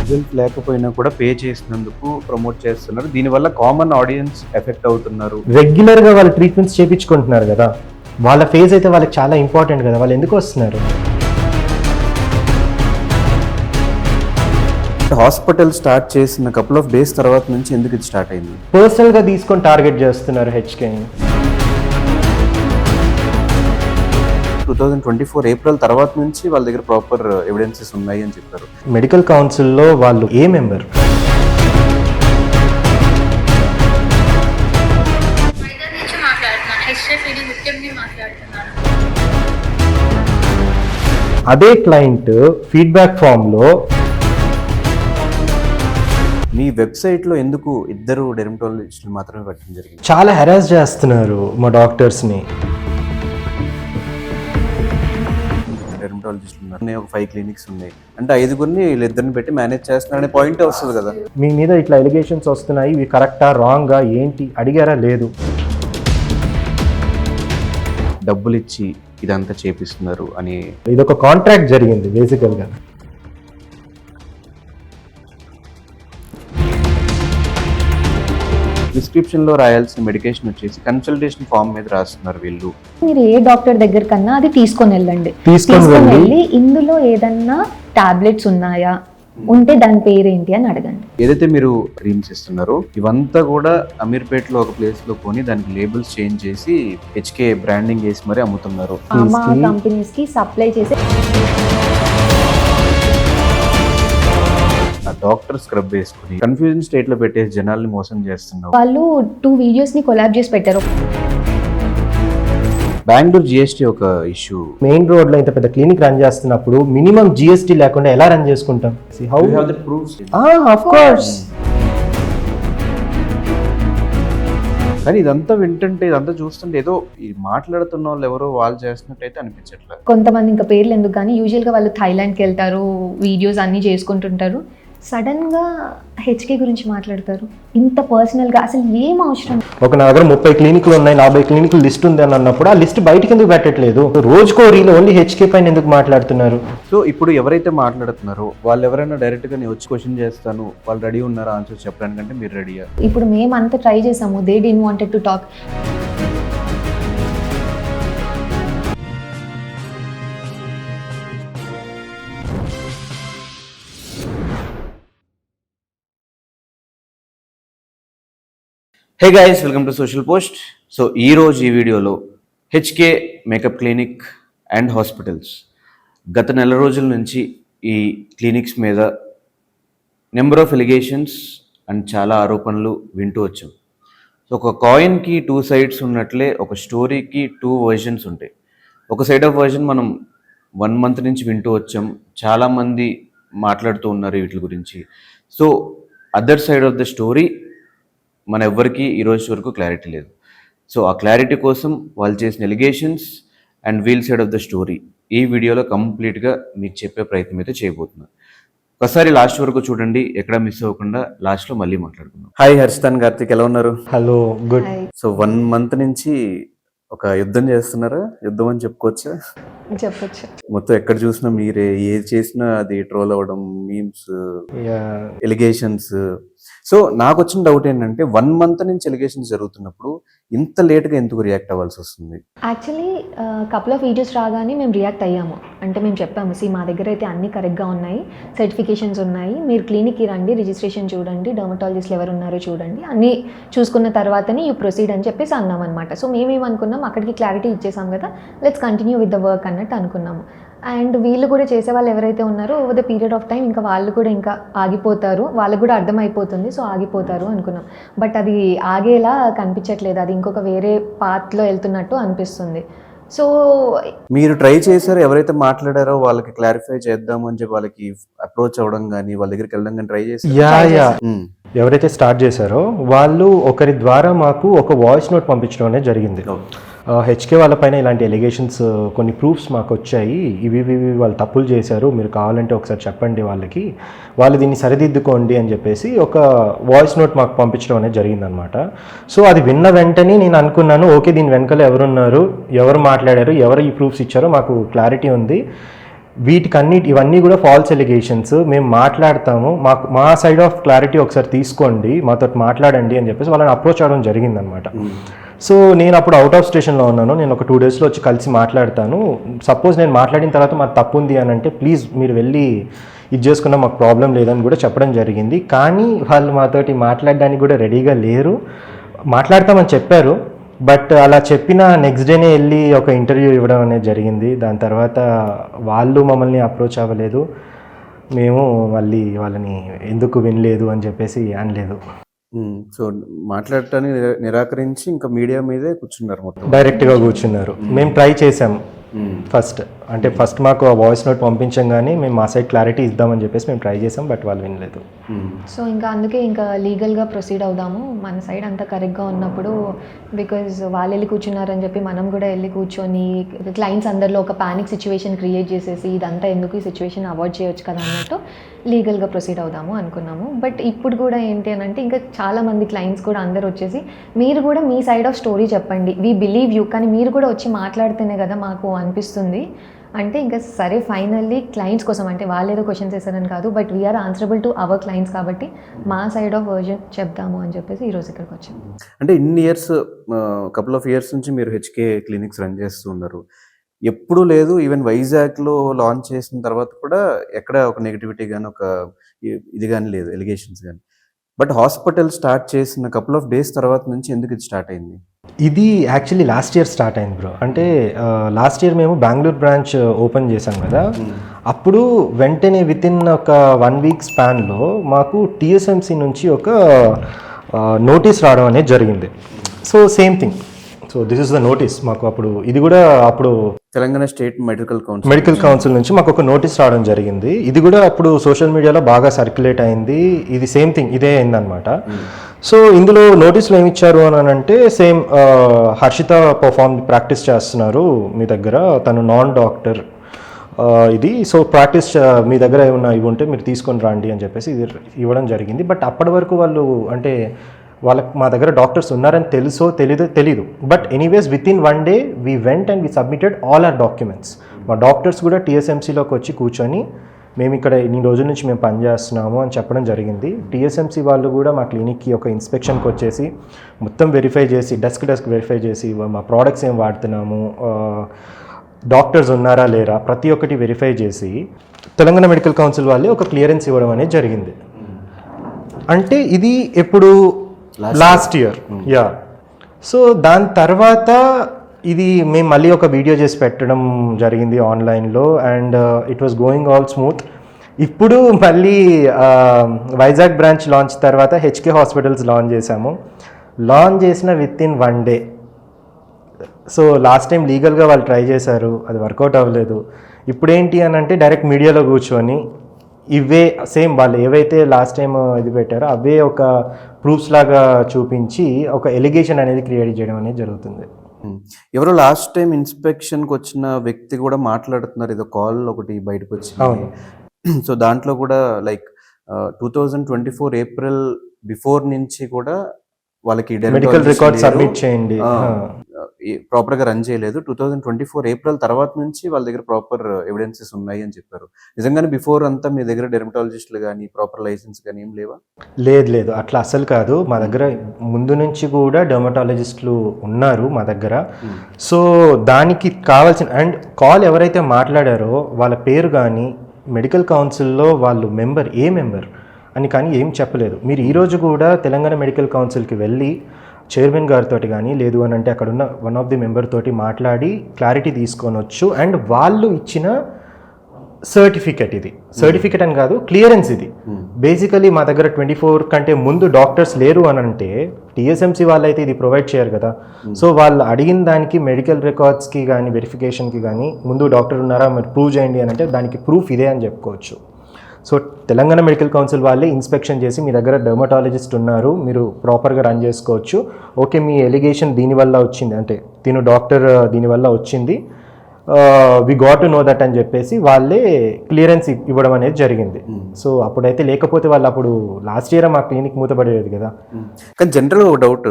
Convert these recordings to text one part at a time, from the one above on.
Result లేకపోయినా కూడా pay చేసినందుకు ప్రమోట్ చేస్తున్నారు. దీనివల్ల కామన్ ఆడియన్స్ ఎఫెక్ట్ అవుతున్నారు. రెగ్యులర్ గా వాళ్ళు ట్రీట్మెంట్స్ చేయించుకుంటున్నారు కదా, వాళ్ళ ఫేజ్ అయితే వాళ్ళకి చాలా ఇంపార్టెంట్ కదా, వాళ్ళు ఎందుకు వస్తున్నారు? హాస్పిటల్ స్టార్ట్ చేసిన కపుల్ ఆఫ్ డేస్ తర్వాత నుంచి ఎందుకు ఇది స్టార్ట్ అయింది? పర్సనల్ గా తీసుకొని టార్గెట్ చేస్తున్నారు హెచ్కేని. 2024 ఏప్రిల్ తర్వాత నుంచి వాళ్ళ దగ్గర ప్రాపర్ ఎవిడెన్సెస్ ఉన్నాయి అని చెప్పారు. మెడికల్ కౌన్సిల్లో వాళ్ళు ఏ మెంబర్? అదే క్లయింట్ ఫీడ్బ్యాక్ ఫామ్ లో మీ వెబ్సైట్ లో ఎందుకు ఇద్దరు డెర్మటాలజిస్టులు మాత్రమే పెట్టడం జరిగింది? చాలా హెరాస్ చేస్తున్నారు మా డాక్టర్స్ ని. డెర్మటాలజిస్టులు ఉన్నారు, ఒక 5 క్లినిక్స్ ఉన్నాయి అంటే 5గురిని వీళ్ళిద్దరిని పెట్టి మేనేజ్ చేస్తున్నారనే పాయింట్ వస్తుంది కదా. మీ మీద ఇట్లా ఎలిగేషన్స్ వస్తున్నాయి, ఇవి కరెక్టా రాంగా ఏంటి అడిగారా? లేదు. డబ్బులు ఇచ్చి ఇదంతా చేపిస్తున్నారు అని ఇదొక కాంట్రాక్ట్ జరిగింది బేసికల్ గా. ప్రిస్క్రిప్షన్ లో రాయాల్సిన మెడికేషన్ వచ్చేసి కన్సల్టేషన్ ఫామ్ మీద రాస్తున్నారు వీళ్ళు. మీరు ఏ డాక్టర్ దగ్గర కన్నా అది తీసుకొని వెళ్ళండి. తీసుకొని వెళ్ళి ఇందులో ఏదన్నా టాబ్లెట్స్ ఉన్నాయా, ఉంటే దాని పేరేంటి అని అడగండి. ఏదైతే మీరు క్రీమ్స్ ఇస్తున్నారో ఇవంతా కూడా అమీర్పేటలో ఒక ప్లేస్ లో కొని దానికి లేబుల్స్ చేంజ్ చేసి హెచ్కే బ్రాండింగ్ చేసి మరి అమ్ముతున్నారు. మా కంపెనీస్ కి సప్లై చేసే డాక్టర్ స్క్రబ్ వేసుకుని కన్ఫ్యూజన్ స్టేట్ లో పెట్టేసి జనాల్ని మోసం చేస్తున్నారు. వాళ్ళు 2 వీడియోస్ ని కొలాబ్ చేసి పెట్టారు. బెంగళూరు జిఎస్టీ ఒక ఇష్యూ. మెయిన్ రోడ్ లో ఇంత పెద్ద క్లినిక్ రన్ చేస్తున్నప్పుడు మినిమం జిఎస్టీ లేకుండా ఎలా రన్ చేసుకుంటాం? Of course. కానీ ఇదంతా వింటుంటే ఇదంతా చూస్తుంటే ఏదో ఈ మాట్లాడుతున్న వాళ్ళు ఎవరో వాళ్ళు చేస్తున్నట్టయితే అనిపించట్లేదు. కొంతమంది ఇంకా పేర్లు ఎందుకు కానీ యూజువల్ గా వాళ్ళు థాయిలాండ్కి వెళ్తారు, వీడియోస్ అన్ని చేసుకుంటుంటారు, సడన్ గా హెచ్కే గురించి మాట్లాడతారు. ఇంత పర్సనల్ గా అసలు ఏం అవసరం? ఒక నా దగ్గర 30 క్లినిక్లు ఉన్నాయి, 40 క్లినిక్లు లిస్ట్ ఉంది అని అన్నప్పుడు ఆ లిస్ట్ బయటకి ఎందుకు పెట్టట్లేదు? రోజుకో రీల్ ఓన్లీ హెచ్కే పైన ఎందుకు మాట్లాడుతున్నారు? సో ఇప్పుడు ఎవరైతే మాట్లాడుతున్నారో వాళ్ళు ఎవరైనా డైరెక్ట్ గా నేను వచ్చి క్వశ్చన్ చేస్తాను, వాళ్ళు రెడీ ఉన్నారా ఆన్సర్ చెప్పడానికంటే మీరు రెడీయా? ఇప్పుడు మేము అంతా ట్రై చేసాము, they didn't wanted to talk. Hey guys, welcome to Social Post. So ఈరోజు ఈ వీడియోలో HK makeup clinic and hospitals గత నెల రోజుల నుంచి ఈ క్లినిక్స్ మీద నెంబర్ ఆఫ్ ఎలిగేషన్స్ అండ్ చాలా ఆరోపణలు వింటూ వచ్చాం. సో ఒక కాయిన్కి 2 సైడ్స్ ఉన్నట్లే ఒక స్టోరీకి 2 వర్జన్స్ ఉంటాయి. ఒక సైడ్ ఆఫ్ వర్జన్ మనం 1 మంత్ నుంచి వింటూ వచ్చాం, చాలామంది మాట్లాడుతూ ఉన్నారు వీటి గురించి. So other side of the story మన ఎవ్వరికి ఈరోజు వరకు క్లారిటీ లేదు. సో ఆ క్లారిటీ కోసం వాళ్ళు చేసిన allegations and real side of the story ఈ వీడియోలో కంప్లీట్గా మీకు చెప్పే ప్రయత్నం అయితే చేయబోతున్నాను. ఒకసారి లాస్ట్ వరకు చూడండి, ఎక్కడ మిస్ అవ్వకుండా. లాస్ట్లో మళ్ళీ మాట్లాడుకుందాం. హాయ్ హర్షితాన్, కార్తిక్, ఎలా ఉన్నారు? Hello, good. సో 1 మంత్ నుంచి ఒక యుద్ధం చేస్తున్నారా? యుద్ధం అని చెప్పుకోవచ్చా? చెప్పొచ్చు. మొత్తం ఎక్కడ చూసినా మీరే, ఏది చేసినా అది ట్రోల్ అవ్వడం, మీమ్స్, ఎలిగేషన్స్. సో నాకు వచ్చిన డౌట్ ఏంటంటే 1 మంత్ నుంచి ఎలిగేషన్స్ జరుగుతున్నప్పుడు ఇంత లేట్గా ఎందుకు రియాక్ట్ అవ్వాల్సి వస్తుంది? యాక్చువల్లీ కపుల్ ఆఫ్ వీడియోస్ రాగానే మేము రియాక్ట్ అయ్యాము. అంటే మేము చెప్పాము, మా దగ్గర అయితే అన్ని కరెక్ట్గా ఉన్నాయి, సర్టిఫికేషన్స్ ఉన్నాయి, మీరు క్లినిక్కి రండి, రిజిస్ట్రేషన్ చూడండి, డర్మటాలజిస్ట్లు ఎవరు ఉన్నారో చూడండి, అన్నీ చూసుకున్న తర్వాతనే యూ ప్రొసీడ్ అని చెప్పేసి అన్నాం అనమాట. సో మేమేమనుకున్నాం, అక్కడికి క్లారిటీ ఇచ్చేసాం కదా, let's continue with the work అన్నట్టు అనుకున్నాము. అండ్ వీళ్ళు కూడా చేసే వాళ్ళు ఎవరైతే ఉన్నారో over the period of time ఇంకా వాళ్ళు కూడా ఇంకా ఆగిపోతారు, వాళ్ళకు కూడా అర్థమైపోతుంది, సో ఆగిపోతారు అనుకున్నాం. బట్ అది ఆగేలా కనిపించట్లేదు, అది ఇంకొక వేరే పాత్లో వెళ్తున్నట్టు అనిపిస్తుంది. సో మీరు ట్రై చేశారు, ఎవరైతే మాట్లాడారో వాళ్ళకి క్లారిఫై చేద్దాము అని చెప్పి వాళ్ళకి అప్రోచ్ అవ్వడం కానీ వాళ్ళ దగ్గరికి వెళ్ళడం కానీ ట్రై చేశారు? ఎవరైతే స్టార్ట్ చేశారో వాళ్ళు ఒకరి ద్వారా మాకు ఒక వాయిస్ నోట్ పంపించడం అనేది జరిగింది. హెచ్కే వాళ్ళ పైన ఇలాంటి ఎలిగేషన్స్ కొన్ని ప్రూఫ్స్ మాకు వచ్చాయి, ఇవి వాళ్ళు తప్పులు చేశారు, మీరు కావాలంటే ఒకసారి చెప్పండి వాళ్ళకి, వాళ్ళు దీన్ని సరిదిద్దుకోండి అని చెప్పేసి ఒక వాయిస్ నోట్ మాకు పంపించడం అనేది జరిగిందనమాట. సో అది విన్న వెంటనే నేను అనుకున్నాను, ఓకే దీని వెనకాల ఎవరున్నారు, ఎవరు మాట్లాడారు, ఎవరు ఈ ప్రూఫ్స్ ఇచ్చారో మాకు క్లారిటీ ఉంది, ఇవన్నీ కూడా ఫాల్స్ ఎలిగేషన్స్, మేము మాట్లాడతాము, మా సైడ్ ఆఫ్ క్లారిటీ ఒకసారి తీసుకోండి, మాతో మాట్లాడండి అని చెప్పేసి వాళ్ళని అప్రోచ్ అవ్వడం జరిగిందనమాట. సో నేను అప్పుడు అవుట్ ఆఫ్ స్టేషన్లో ఉన్నాను, నేను ఒక 2 daysలో వచ్చి కలిసి మాట్లాడతాను, సపోజ్ నేను మాట్లాడిన తర్వాత మాకు తప్పు ఉంది అని అంటే ప్లీజ్ మీరు వెళ్ళి ఇది చేసుకున్నా మాకు ప్రాబ్లం లేదని కూడా చెప్పడం జరిగింది. కానీ వాళ్ళు మాతోటి మాట్లాడడానికి కూడా రెడీగా లేరు. మాట్లాడతామని చెప్పారు, బట్ అలా చెప్పిన నెక్స్ట్ డేనే వెళ్ళి ఒక ఇంటర్వ్యూ ఇవ్వడం అనేది జరిగింది. దాని తర్వాత వాళ్ళు మమ్మల్ని అప్రోచ్ అవ్వలేదు, మేము మళ్ళీ వాళ్ళని ఎందుకు వినలేదు అని చెప్పేసి అనలేదు. సో మాట్లాడటానికి నిరాకరించి ఇంకా మీడియా మీదే కూర్చున్నారు, మొత్తం డైరెక్ట్గా కూర్చున్నారు. మేము ట్రై చేసాము ఫస్ట్ మాకు ఆ వాయిస్ నోట్ పంపించంగానే మేము మా సైడ్ క్లారిటీ ఇద్దామని చెప్పేసి మేము ట్రై చేసాం, బట్ వాళ్ళు వినలేదు. సో ఇంకా అందుకే ఇంకా లీగల్గా ప్రొసీడ్ అవుదాము, మన సైడ్ అంతా కరెక్ట్గా ఉన్నప్పుడు. బికాజ్ వాళ్ళు వెళ్ళి కూర్చున్నారని చెప్పి మనం కూడా వెళ్ళి కూర్చొని క్లయింట్స్ అందరిలో ఒక పానిక్ సిచ్యువేషన్ క్రియేట్ చేసేసి ఇదంతా ఎందుకు, ఈ సిచ్యువేషన్ అవాయిడ్ చేయొచ్చు కదా అన్నట్టు లీగల్గా ప్రొసీడ్ అవుదాము అనుకున్నాము. బట్ ఇప్పుడు కూడా ఏంటి అని అంటే ఇంకా చాలామంది క్లయింట్స్ కూడా అందరు వచ్చేసి మీరు కూడా మీ సైడ్ ఆఫ్ స్టోరీ చెప్పండి, వీ బిలీవ్ యూ, కానీ మీరు కూడా వచ్చి మాట్లాడితేనే కదా మాకు అనిపిస్తుంది అంటే. ఇంకా సరే ఫైనల్లీ క్లయింట్స్ కోసం అంటే వాళ్ళు ఏదో క్వశ్చన్స్ వేసారని కాదు, but we're answerable to our clients కాబట్టి మా సైడ్ ఆఫ్ వర్జన్ చెప్దాము అని చెప్పేసి ఈరోజు ఇక్కడికి వచ్చాము. అంటే ఇన్ని ఇయర్స్, కపుల్ ఆఫ్ ఇయర్స్ నుంచి మీరు హెచ్కే క్లినిక్స్ రన్ చేస్తూ ఉన్నారు, ఎప్పుడూ లేదు. ఈవెన్ వైజాగ్లో లాంచ్ చేసిన తర్వాత కూడా ఎక్కడ ఒక నెగిటివిటీ కానీ ఒక ఇది కానీ లేదు, ఎలిగేషన్స్ కానీ. బట్ హాస్పిటల్ స్టార్ట్ చేసిన కపుల్ ఆఫ్ డేస్ తర్వాత నుంచి ఎందుకు ఇది స్టార్ట్ అయింది? ఇది యాక్చువల్లీ లాస్ట్ ఇయర్ స్టార్ట్ అయింది బ్రో. అంటే లాస్ట్ ఇయర్ మేము బెంగళూరు బ్రాంచ్ ఓపెన్ చేసాం కదా, అప్పుడు వెంటనే వితిన్ ఒక 1 week స్పాన్లో మాకు టీఎస్ఎంసీ నుంచి ఒక నోటీస్ రావడం అనేది జరిగింది. So same thing, so this is the notice. మాకు అప్పుడు ఇది కూడా అప్పుడు తెలంగాణ స్టేట్ మెడికల్ కౌన్సిల్ నుంచి మాకు ఒక నోటీస్ రావడం జరిగింది. ఇది కూడా అప్పుడు సోషల్ మీడియాలో బాగా సర్క్యులేట్ అయింది. ఇది సేమ్ థింగ్, ఇదే అయిందనమాట. సో ఇందులో నోటీసులు ఏమి ఇచ్చారు అని అంటే సేమ్ హర్షిత ప్రాక్టీస్ చేస్తున్నారు మీ దగ్గర, తను నాన్ డాక్టర్ ఇది, సో ప్రాక్టీస్ మీ దగ్గర ఏమన్నా ఇవి ఉంటే మీరు తీసుకొని రండి అని చెప్పేసి ఇది ఇవ్వడం జరిగింది. బట్ అప్పటి వరకు వాళ్ళు అంటే వాళ్ళకి మా దగ్గర డాక్టర్స్ ఉన్నారని తెలీదు. But anyways within 1 day we went and we submitted all our documents. మా డాక్టర్స్ కూడా టీఎస్ఎంసీలోకి వచ్చి కూర్చొని మేము ఇక్కడ ఇన్ని రోజుల నుంచి మేము పనిచేస్తున్నాము అని చెప్పడం జరిగింది. టీఎస్ఎంసీ వాళ్ళు కూడా మా క్లినిక్కి ఒక ఇన్స్పెక్షన్కి వచ్చేసి మొత్తం వెరిఫై చేసి డెస్క్ వెరిఫై చేసి మా ప్రోడక్ట్స్ ఏం వాడుతున్నాము, డాక్టర్స్ ఉన్నారా లేరా, ప్రతి ఒక్కటి వెరిఫై చేసి తెలంగాణ మెడికల్ కౌన్సిల్ వాళ్ళే ఒక క్లియరెన్స్ ఇవ్వడం అనేది జరిగింది. అంటే ఇది ఎప్పుడు లాస్ట్ ఇయర్ యా. సో దాని తర్వాత ఇది మేము మళ్ళీ ఒక వీడియో చేసి పెట్టడం జరిగింది ఆన్లైన్లో, and it was going all smooth. ఇప్పుడు మళ్ళీ వైజాగ్ బ్రాంచ్ లాంచ్ తర్వాత హెచ్కే హాస్పిటల్స్ లాంచ్ చేశాము. లాంచ్ చేసిన within 1 day. So last time లీగల్గా వాళ్ళు ట్రై చేశారు, అది వర్కౌట్ అవ్వలేదు. ఇప్పుడు ఏంటి అని అంటే డైరెక్ట్ మీడియాలో కూర్చొని ఇవే సేమ్ వాళ్ళు ఏవైతే లాస్ట్ టైం ఇది పెట్టారో అవే ఒక ప్రూఫ్స్ లాగా చూపించి ఒక ఎలిగేషన్ అనేది క్రియేట్ చేయడం అనేది జరుగుతుంది. ఎవరో లాస్ట్ టైం ఇన్స్పెక్షన్కి వచ్చిన వ్యక్తి కూడా మాట్లాడుతున్నారు, ఏదో కాల్ ఒకటి బయటకు వచ్చింది. సో దాంట్లో కూడా లైక్ 2024 April బిఫోర్ నుంచి కూడా వాళ్ళకి మెడికల్ రికార్డ్ సబ్మిట్ చేయండి, ప్రాపర్ గా రన్ చేయలేదు. 2024 April తర్వాత నుంచి వాళ్ళ దగ్గర ప్రాపర్ ఎవిడెన్సెస్ ఉన్నాయి అని చెప్పారు. నిజంగానే బిఫోర్ అంతా మీ దగ్గర డెర్మటాలజిస్టులు కానీ ప్రాపర్ లైసెన్స్ కానీ ఏం లేవా? లేదు అట్లా అసలు కాదు. మా దగ్గర ముందు నుంచి కూడా డెర్మటాలజిస్టులు ఉన్నారు మా దగ్గర. సో దానికి కావాల్సిన అండ్ కాల్ ఎవరైతే మాట్లాడారో వాళ్ళ పేరు కానీ మెడికల్ కౌన్సిల్లో వాళ్ళు మెంబర్ అని కానీ ఏం చెప్పలేదు. మీరు ఈరోజు కూడా తెలంగాణ మెడికల్ కౌన్సిల్కి వెళ్ళి చైర్మన్ గారితో కానీ లేదు అని అంటే అక్కడ ఉన్న వన్ ఆఫ్ ది మెంబర్ తోటి మాట్లాడి క్లారిటీ తీసుకొనొచ్చు. అండ్ వాళ్ళు ఇచ్చిన సర్టిఫికెట్ అని కాదు, క్లియరెన్స్ ఇది. బేసికలీ మా దగ్గర 24 కంటే ముందు డాక్టర్స్ లేరు అని అంటే టీఎస్ఎంసీ వాళ్ళు అయితే ఇది ప్రొవైడ్ చేయరు కదా. సో వాళ్ళు అడిగిన దానికి మెడికల్ రికార్డ్స్కి కానీ వెరిఫికేషన్కి కానీ ముందు డాక్టర్ ఉన్నారా మీరు ప్రూవ్ చేయండి అని అంటే దానికి ప్రూఫ్ ఇదే అని చెప్పుకోవచ్చు. సో తెలంగాణ మెడికల్ కౌన్సిల్ వాళ్ళే ఇన్స్పెక్షన్ చేసి మీ దగ్గర డెర్మటాలజిస్ట్ ఉన్నారు, మీరు ప్రాపర్గా రన్ చేసుకోవచ్చు, ఓకే మీ ఎలిగేషన్ దీనివల్ల వచ్చింది అంటే తిను డాక్టర్ దీనివల్ల వచ్చింది, we got to know that అని చెప్పేసి వాళ్ళే క్లియరెన్స్ ఇవ్వడం అనేది జరిగింది. సో అప్పుడైతే లేకపోతే వాళ్ళు అప్పుడు లాస్ట్ ఇయర్ మా క్లినిక్ మూతపడేది కదా. కానీ జనరల్ డౌట్,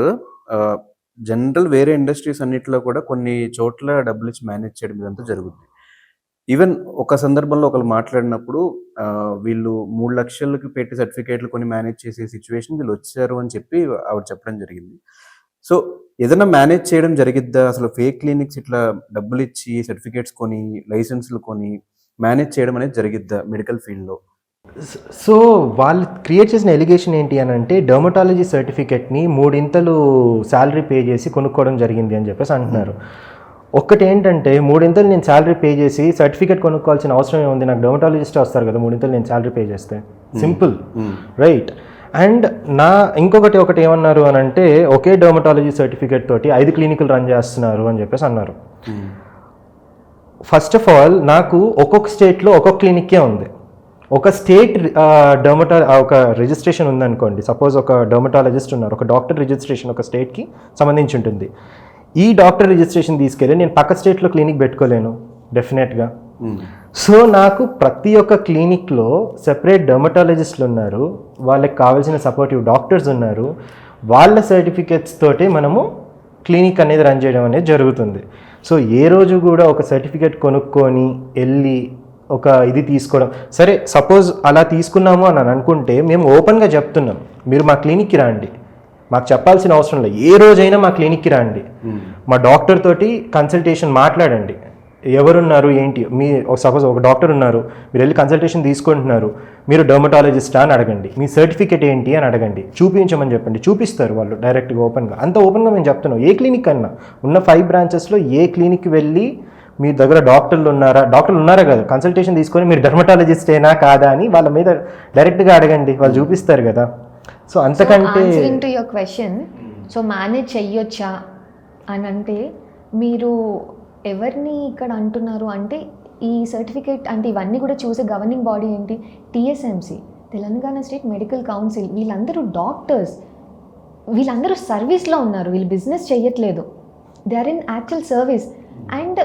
వేరే ఇండస్ట్రీస్ అన్నిట్లో కూడా కొన్ని చోట్ల డబ్బులు ఇచ్చి మేనేజ్ చేయడం ఇదంతా జరుగుతుంది. ఈవెన్ ఒక సందర్భంలో ఒకరు మాట్లాడినప్పుడు వీళ్ళు 3 లక్షలకి పెట్టి సర్టిఫికేట్లు కొని మేనేజ్ చేసే సిచ్యువేషన్ వీళ్ళు వచ్చారు అని చెప్పి ఆవిడ చెప్పడం జరిగింది. సో ఏదైనా మేనేజ్ చేయడం జరిగిద్దా? అసలు ఫేక్ క్లినిక్స్ ఇట్లా డబ్బులు ఇచ్చి సర్టిఫికేట్స్ కొని, లైసెన్స్‌లు కొని మేనేజ్ చేయడం అనేది జరిగిద్దా మెడికల్ ఫీల్డ్‌లో? సో వాళ్ళు క్రియేట్ చేసిన ఎలిగేషన్ ఏంటి అని అంటే డర్మటాలజీ సర్టిఫికెట్ని 3 ఇంతలు శాలరీ పే చేసి కొనుక్కోవడం జరిగింది అని చెప్పేసి అంటున్నారు. ఒక్కటి ఏంటంటే 3 ఇంతలు నేను శాలరీ పే చేసి సర్టిఫికేట్ కొనుక్కోవాల్సిన అవసరం ఏముంది? నాకు డర్మటాలజిస్ట్ వస్తారు కదా 3 ఇంతలు నేను శాలరీ పే చేస్తే, సింపుల్ రైట్. అండ్ ఇంకొకటి ఏమన్నారు అని అంటే ఒకే డర్మటాలజీ సర్టిఫికేట్ తోటి 5 క్లినిక్లు రన్ చేస్తున్నారు అని చెప్పేసి అన్నారు. ఫస్ట్ ఆఫ్ ఆల్ నాకు ఒక్కొక్క స్టేట్లో ఒక్కొక్క క్లినిక్కే ఉంది. ఒక స్టేట్ ఒక రిజిస్ట్రేషన్ ఉందనుకోండి, సపోజ్ ఒక డర్మటాలజిస్ట్ ఉన్నారు, ఒక డాక్టర్ రిజిస్ట్రేషన్ ఒక స్టేట్కి సంబంధించి ఉంటుంది. ఈ డాక్టర్ రిజిస్ట్రేషన్ తీసుకెళ్ళి నేను పక్క స్టేట్లో క్లినిక్ పెట్టుకోలేను డెఫినెట్గా. సో నాకు ప్రతి ఒక్క క్లినిక్లో సెపరేట్ డర్మటాలజిస్టులు ఉన్నారు, వాళ్ళకి కావాల్సిన సపోర్టివ్ డాక్టర్స్ ఉన్నారు, వాళ్ళ సర్టిఫికెట్స్ తోటి మనము క్లినిక్ అనేది రన్ చేయడం అనేది జరుగుతుంది. సో ఏ రోజు కూడా ఒక సర్టిఫికెట్ కొనుక్కొని వెళ్ళి ఒక ఇది తీసుకోవడం, సరే సపోజ్ అలా తీసుకున్నాము అని అనుకుంటే మేము ఓపెన్గా చెప్తున్నాం, మీరు మా క్లినిక్కి రండి, మాకు చెప్పాల్సిన అవసరం లేదు, ఏ రోజైనా మా క్లినిక్కి రండి, మా డాక్టర్ తోటి కన్సల్టేషన్ మాట్లాడండి, ఎవరున్నారు ఏంటి, మీ సపోజ్ ఒక డాక్టర్ ఉన్నారు, మీరు వెళ్ళి కన్సల్టేషన్ తీసుకుంటున్నారు, మీరు డర్మటాలజిస్టా అని అడగండి, మీ సర్టిఫికేట్ ఏంటి అని అడగండి, చూపించమని చెప్పండి, చూపిస్తారు వాళ్ళు డైరెక్ట్గా ఓపెన్గా. అంత ఓపెన్గా మేము చెప్తున్నాం. ఏ క్లినిక్ అన్నా ఉన్న 5 బ్రాంచెస్లో ఏ క్లినిక్కి వెళ్ళి మీ దగ్గర డాక్టర్లు ఉన్నారా కదా, కన్సల్టేషన్ తీసుకొని మీరు డర్మటాలజిస్టేనా కాదా అని వాళ్ళ మీద డైరెక్ట్గా అడగండి, వాళ్ళు చూపిస్తారు కదా. సో అంతకంటే answering to your question, so manage చెయ్యొచ్చా అని అంటే మీరు ఎవరిని ఇక్కడ అంటున్నారు అంటే ఈ సర్టిఫికేట్ అంటే ఇవన్నీ కూడా చూసే గవర్నింగ్ బాడీ ఏంటి? TSMC, Telangana state medical council. వీళ్ళందరూ డాక్టర్స్, వీళ్ళందరూ సర్వీస్లో ఉన్నారు, వీళ్ళు బిజినెస్ చెయ్యట్లేదు, they are in actual service. And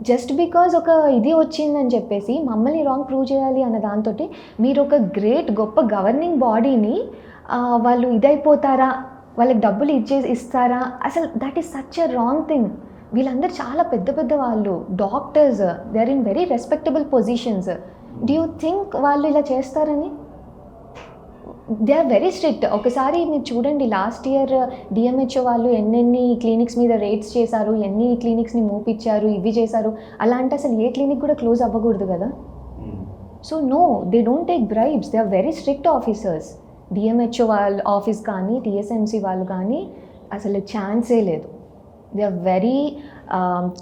just because ఒక ఇది వచ్చిందని చెప్పేసి మమ్మల్ని రాంగ్ ప్రూవ్ చేయాలి అన్న దాంతో మీరు ఒక గ్రేట్ గొప్ప గవర్నింగ్ బాడీని వాళ్ళు ఇదైపోతారా, వాళ్ళకి డబ్బులు ఇస్తారా? అసలు that is such a wrong thing. వీళ్ళందరూ చాలా పెద్ద పెద్ద వాళ్ళు, doctors, they are in very respectable positions. Do you think వాళ్ళు ఇలా చేస్తారని? They are very strict. ఒకసారి మీరు చూడండి, లాస్ట్ ఇయర్ డిఎంహెచ్ఓ వాళ్ళు ఎన్నెన్ని క్లినిక్స్ మీద రేట్స్ చేశారు, ఎన్ని క్లినిక్స్ని మూపిచ్చారు, ఇవి చేశారు. అలా అంటే అసలు ఏ క్లినిక్ కూడా క్లోజ్ అవ్వకూడదు కదా. So no, they don't take bribes, they are very strict officers. DMHO వాళ్ళ ఆఫీస్ కానీ టీఎస్ఎంసీ వాళ్ళు కానీ అసలు ఛాన్సే లేదు. They are very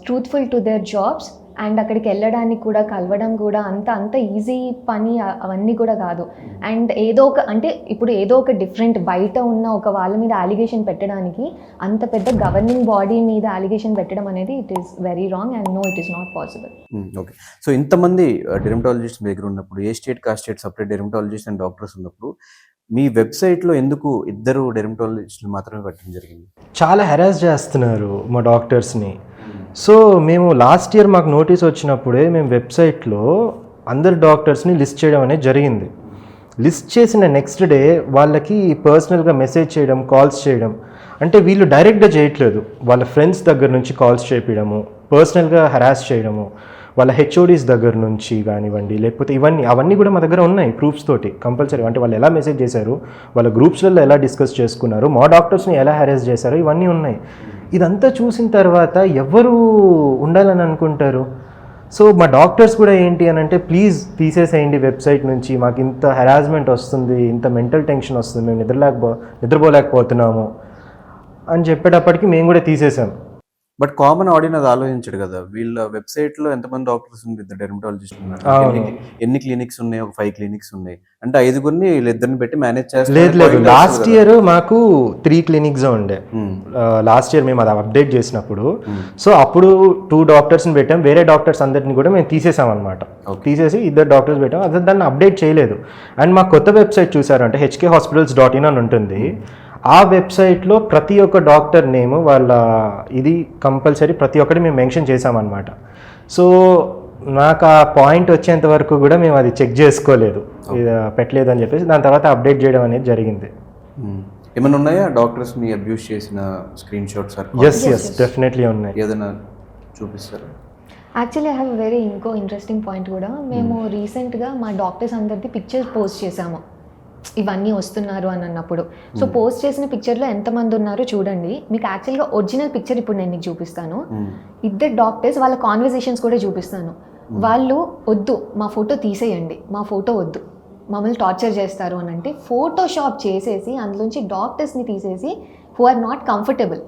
truthful to their jobs. And అక్కడికి వెళ్ళడానికి కూడా, కలవడం కూడా అంత ఈజీ పని అవన్నీ కూడా కాదు. అండ్ ఏదో ఒక డిఫరెంట్ బయట ఉన్న ఒక వాళ్ళ మీద అలిగేషన్ పెట్టడానికి అంత పెద్ద గవర్నింగ్ బాడీ మీద అలిగేషన్ పెట్టడం అనేది it is very wrong and no, it is not possible. Okay. So ఇంతమంది డెర్మటాలజిస్ట్ దగ్గర ఉన్నప్పుడు, ఏ స్టేట్ కా state separate dermatologist and doctors ఉన్నప్పుడు మీ వెబ్సైట్లో ఎందుకు 2 డెర్మటాలజిస్టులు మాత్రమే పెట్టడం జరిగింది? చాలా హెరాస్ చేస్తున్నారు మా డాక్టర్స్ని. సో మేము లాస్ట్ ఇయర్ మాకు నోటీస్ వచ్చినప్పుడే మేము వెబ్సైట్లో అందరు డాక్టర్స్ని లిస్ట్ చేయడం అనేది జరిగింది. లిస్ట్ చేసిన నెక్స్ట్ డే వాళ్ళకి పర్సనల్గా మెసేజ్ చేయడం, కాల్స్ చేయడం, అంటే వీళ్ళు డైరెక్ట్గా చేయట్లేదు, వాళ్ళ ఫ్రెండ్స్ దగ్గర నుంచి కాల్స్ చేయడము, పర్సనల్గా హెరాస్ చేయడము, వాళ్ళ హెచ్ఓడీస్ దగ్గర నుంచి కానివ్వండి, లేకపోతే అవన్నీ కూడా మా దగ్గర ఉన్నాయి ప్రూఫ్స్ తోటి కంపల్సరీ. అంటే వాళ్ళు ఎలా మెసేజ్ చేశారు, వాళ్ళ గ్రూప్స్లలో ఎలా డిస్కస్ చేసుకున్నారు, మా డాక్టర్స్ని ఎలా హెరాస్ చేశారు, ఇవన్నీ ఉన్నాయి. ఇదంతా చూసిన తర్వాత ఎవరు ఉండాలని అనుకుంటారు? సో మా డాక్టర్స్ కూడా ఏంటి అని అంటే ప్లీజ్ తీసేసేయండి వెబ్సైట్ నుంచి, మాకు ఇంత హెరాస్మెంట్ వస్తుంది, ఇంత మెంటల్ టెన్షన్ వస్తుంది, మేము నిద్రపోలేకపోతున్నాము అని చెప్పేటప్పటికి మేము కూడా తీసేసాం. బట్ కామన్ ఆడియన్స్ అది ఆలోచించడు కదా, వీళ్ళ వెబ్సైట్లో ఎంతమంది డాక్టర్స్ ఉంది, డెర్మటాలజిస్ట్ ఉన్నారు, ఎన్ని క్లినిక్స్ ఉన్నాయి, ఒక 5 క్లినిక్స్ ఉన్నాయి అంటే 5గురిని వీళ్ళిద్దరిని పెట్టి మేనేజ్ చేస్తారు. లేదు, లాస్ట్ ఇయర్ మాకు 3 క్లినిక్స్ ఉండే. లాస్ట్ ఇయర్ మేము అది అప్డేట్ చేసినప్పుడు, సో అప్పుడు 2 డాక్టర్స్ని పెట్టాం, వేరే డాక్టర్స్ అందరిని కూడా మేము తీసేసాం అనమాట. తీసేసి 2 డాక్టర్స్ పెట్టాం, అదే దాన్ని అప్డేట్ చేయలేదు. అండ్ మా కొత్త వెబ్సైట్ చూసారంటే hkhospitals.in అని ఉంటుంది. ఆ వెబ్సైట్లో ప్రతి ఒక్క డాక్టర్ నేమ్, వాళ్ళ ఇది కంపల్సరీ ప్రతి ఒక్కటి మేము మెన్షన్ చేసామన్నమాట. సో నాకు ఆ పాయింట్ వచ్చేంత వరకు కూడా మేము అది చెక్ చేసుకోలేదు, పెట్టలేదు అని చెప్పేసి దాని తర్వాత అప్డేట్ చేయడం అనేది జరిగింది. ఏమైనా ఉన్నాయా డాక్టర్స్ని అబ్యూస్ చేసిన స్క్రీన్ షాట్స్? ఎస్ డెఫినెట్లీ ఉన్నాయి. ఏదైనా చూపిస్తారా? Actually I have very interesting point కూడా. మేము రీసెంట్గా మా డాక్టర్స్ అందరిది పిక్చర్స్ పోస్ట్ చేసాము ఇవన్నీ వస్తున్నారు అని అన్నప్పుడు. సో పోస్ట్ చేసిన పిక్చర్లో ఎంతమంది ఉన్నారో చూడండి. మీకు యాక్చువల్గా ఒరిజినల్ పిక్చర్ ఇప్పుడు నేను మీకు చూపిస్తాను. ఇద్దరు డాక్టర్స్ వాళ్ళ కాన్వర్సేషన్స్ కూడా చూపిస్తాను. వాళ్ళు వద్దు మా ఫోటో తీసేయండి, మా ఫోటో వద్దు, మమ్మల్ని టార్చర్ చేస్తారు అని అంటే ఫోటోషాప్ చేసేసి అందులోంచి డాక్టర్స్ని తీసేసి who are not comfortable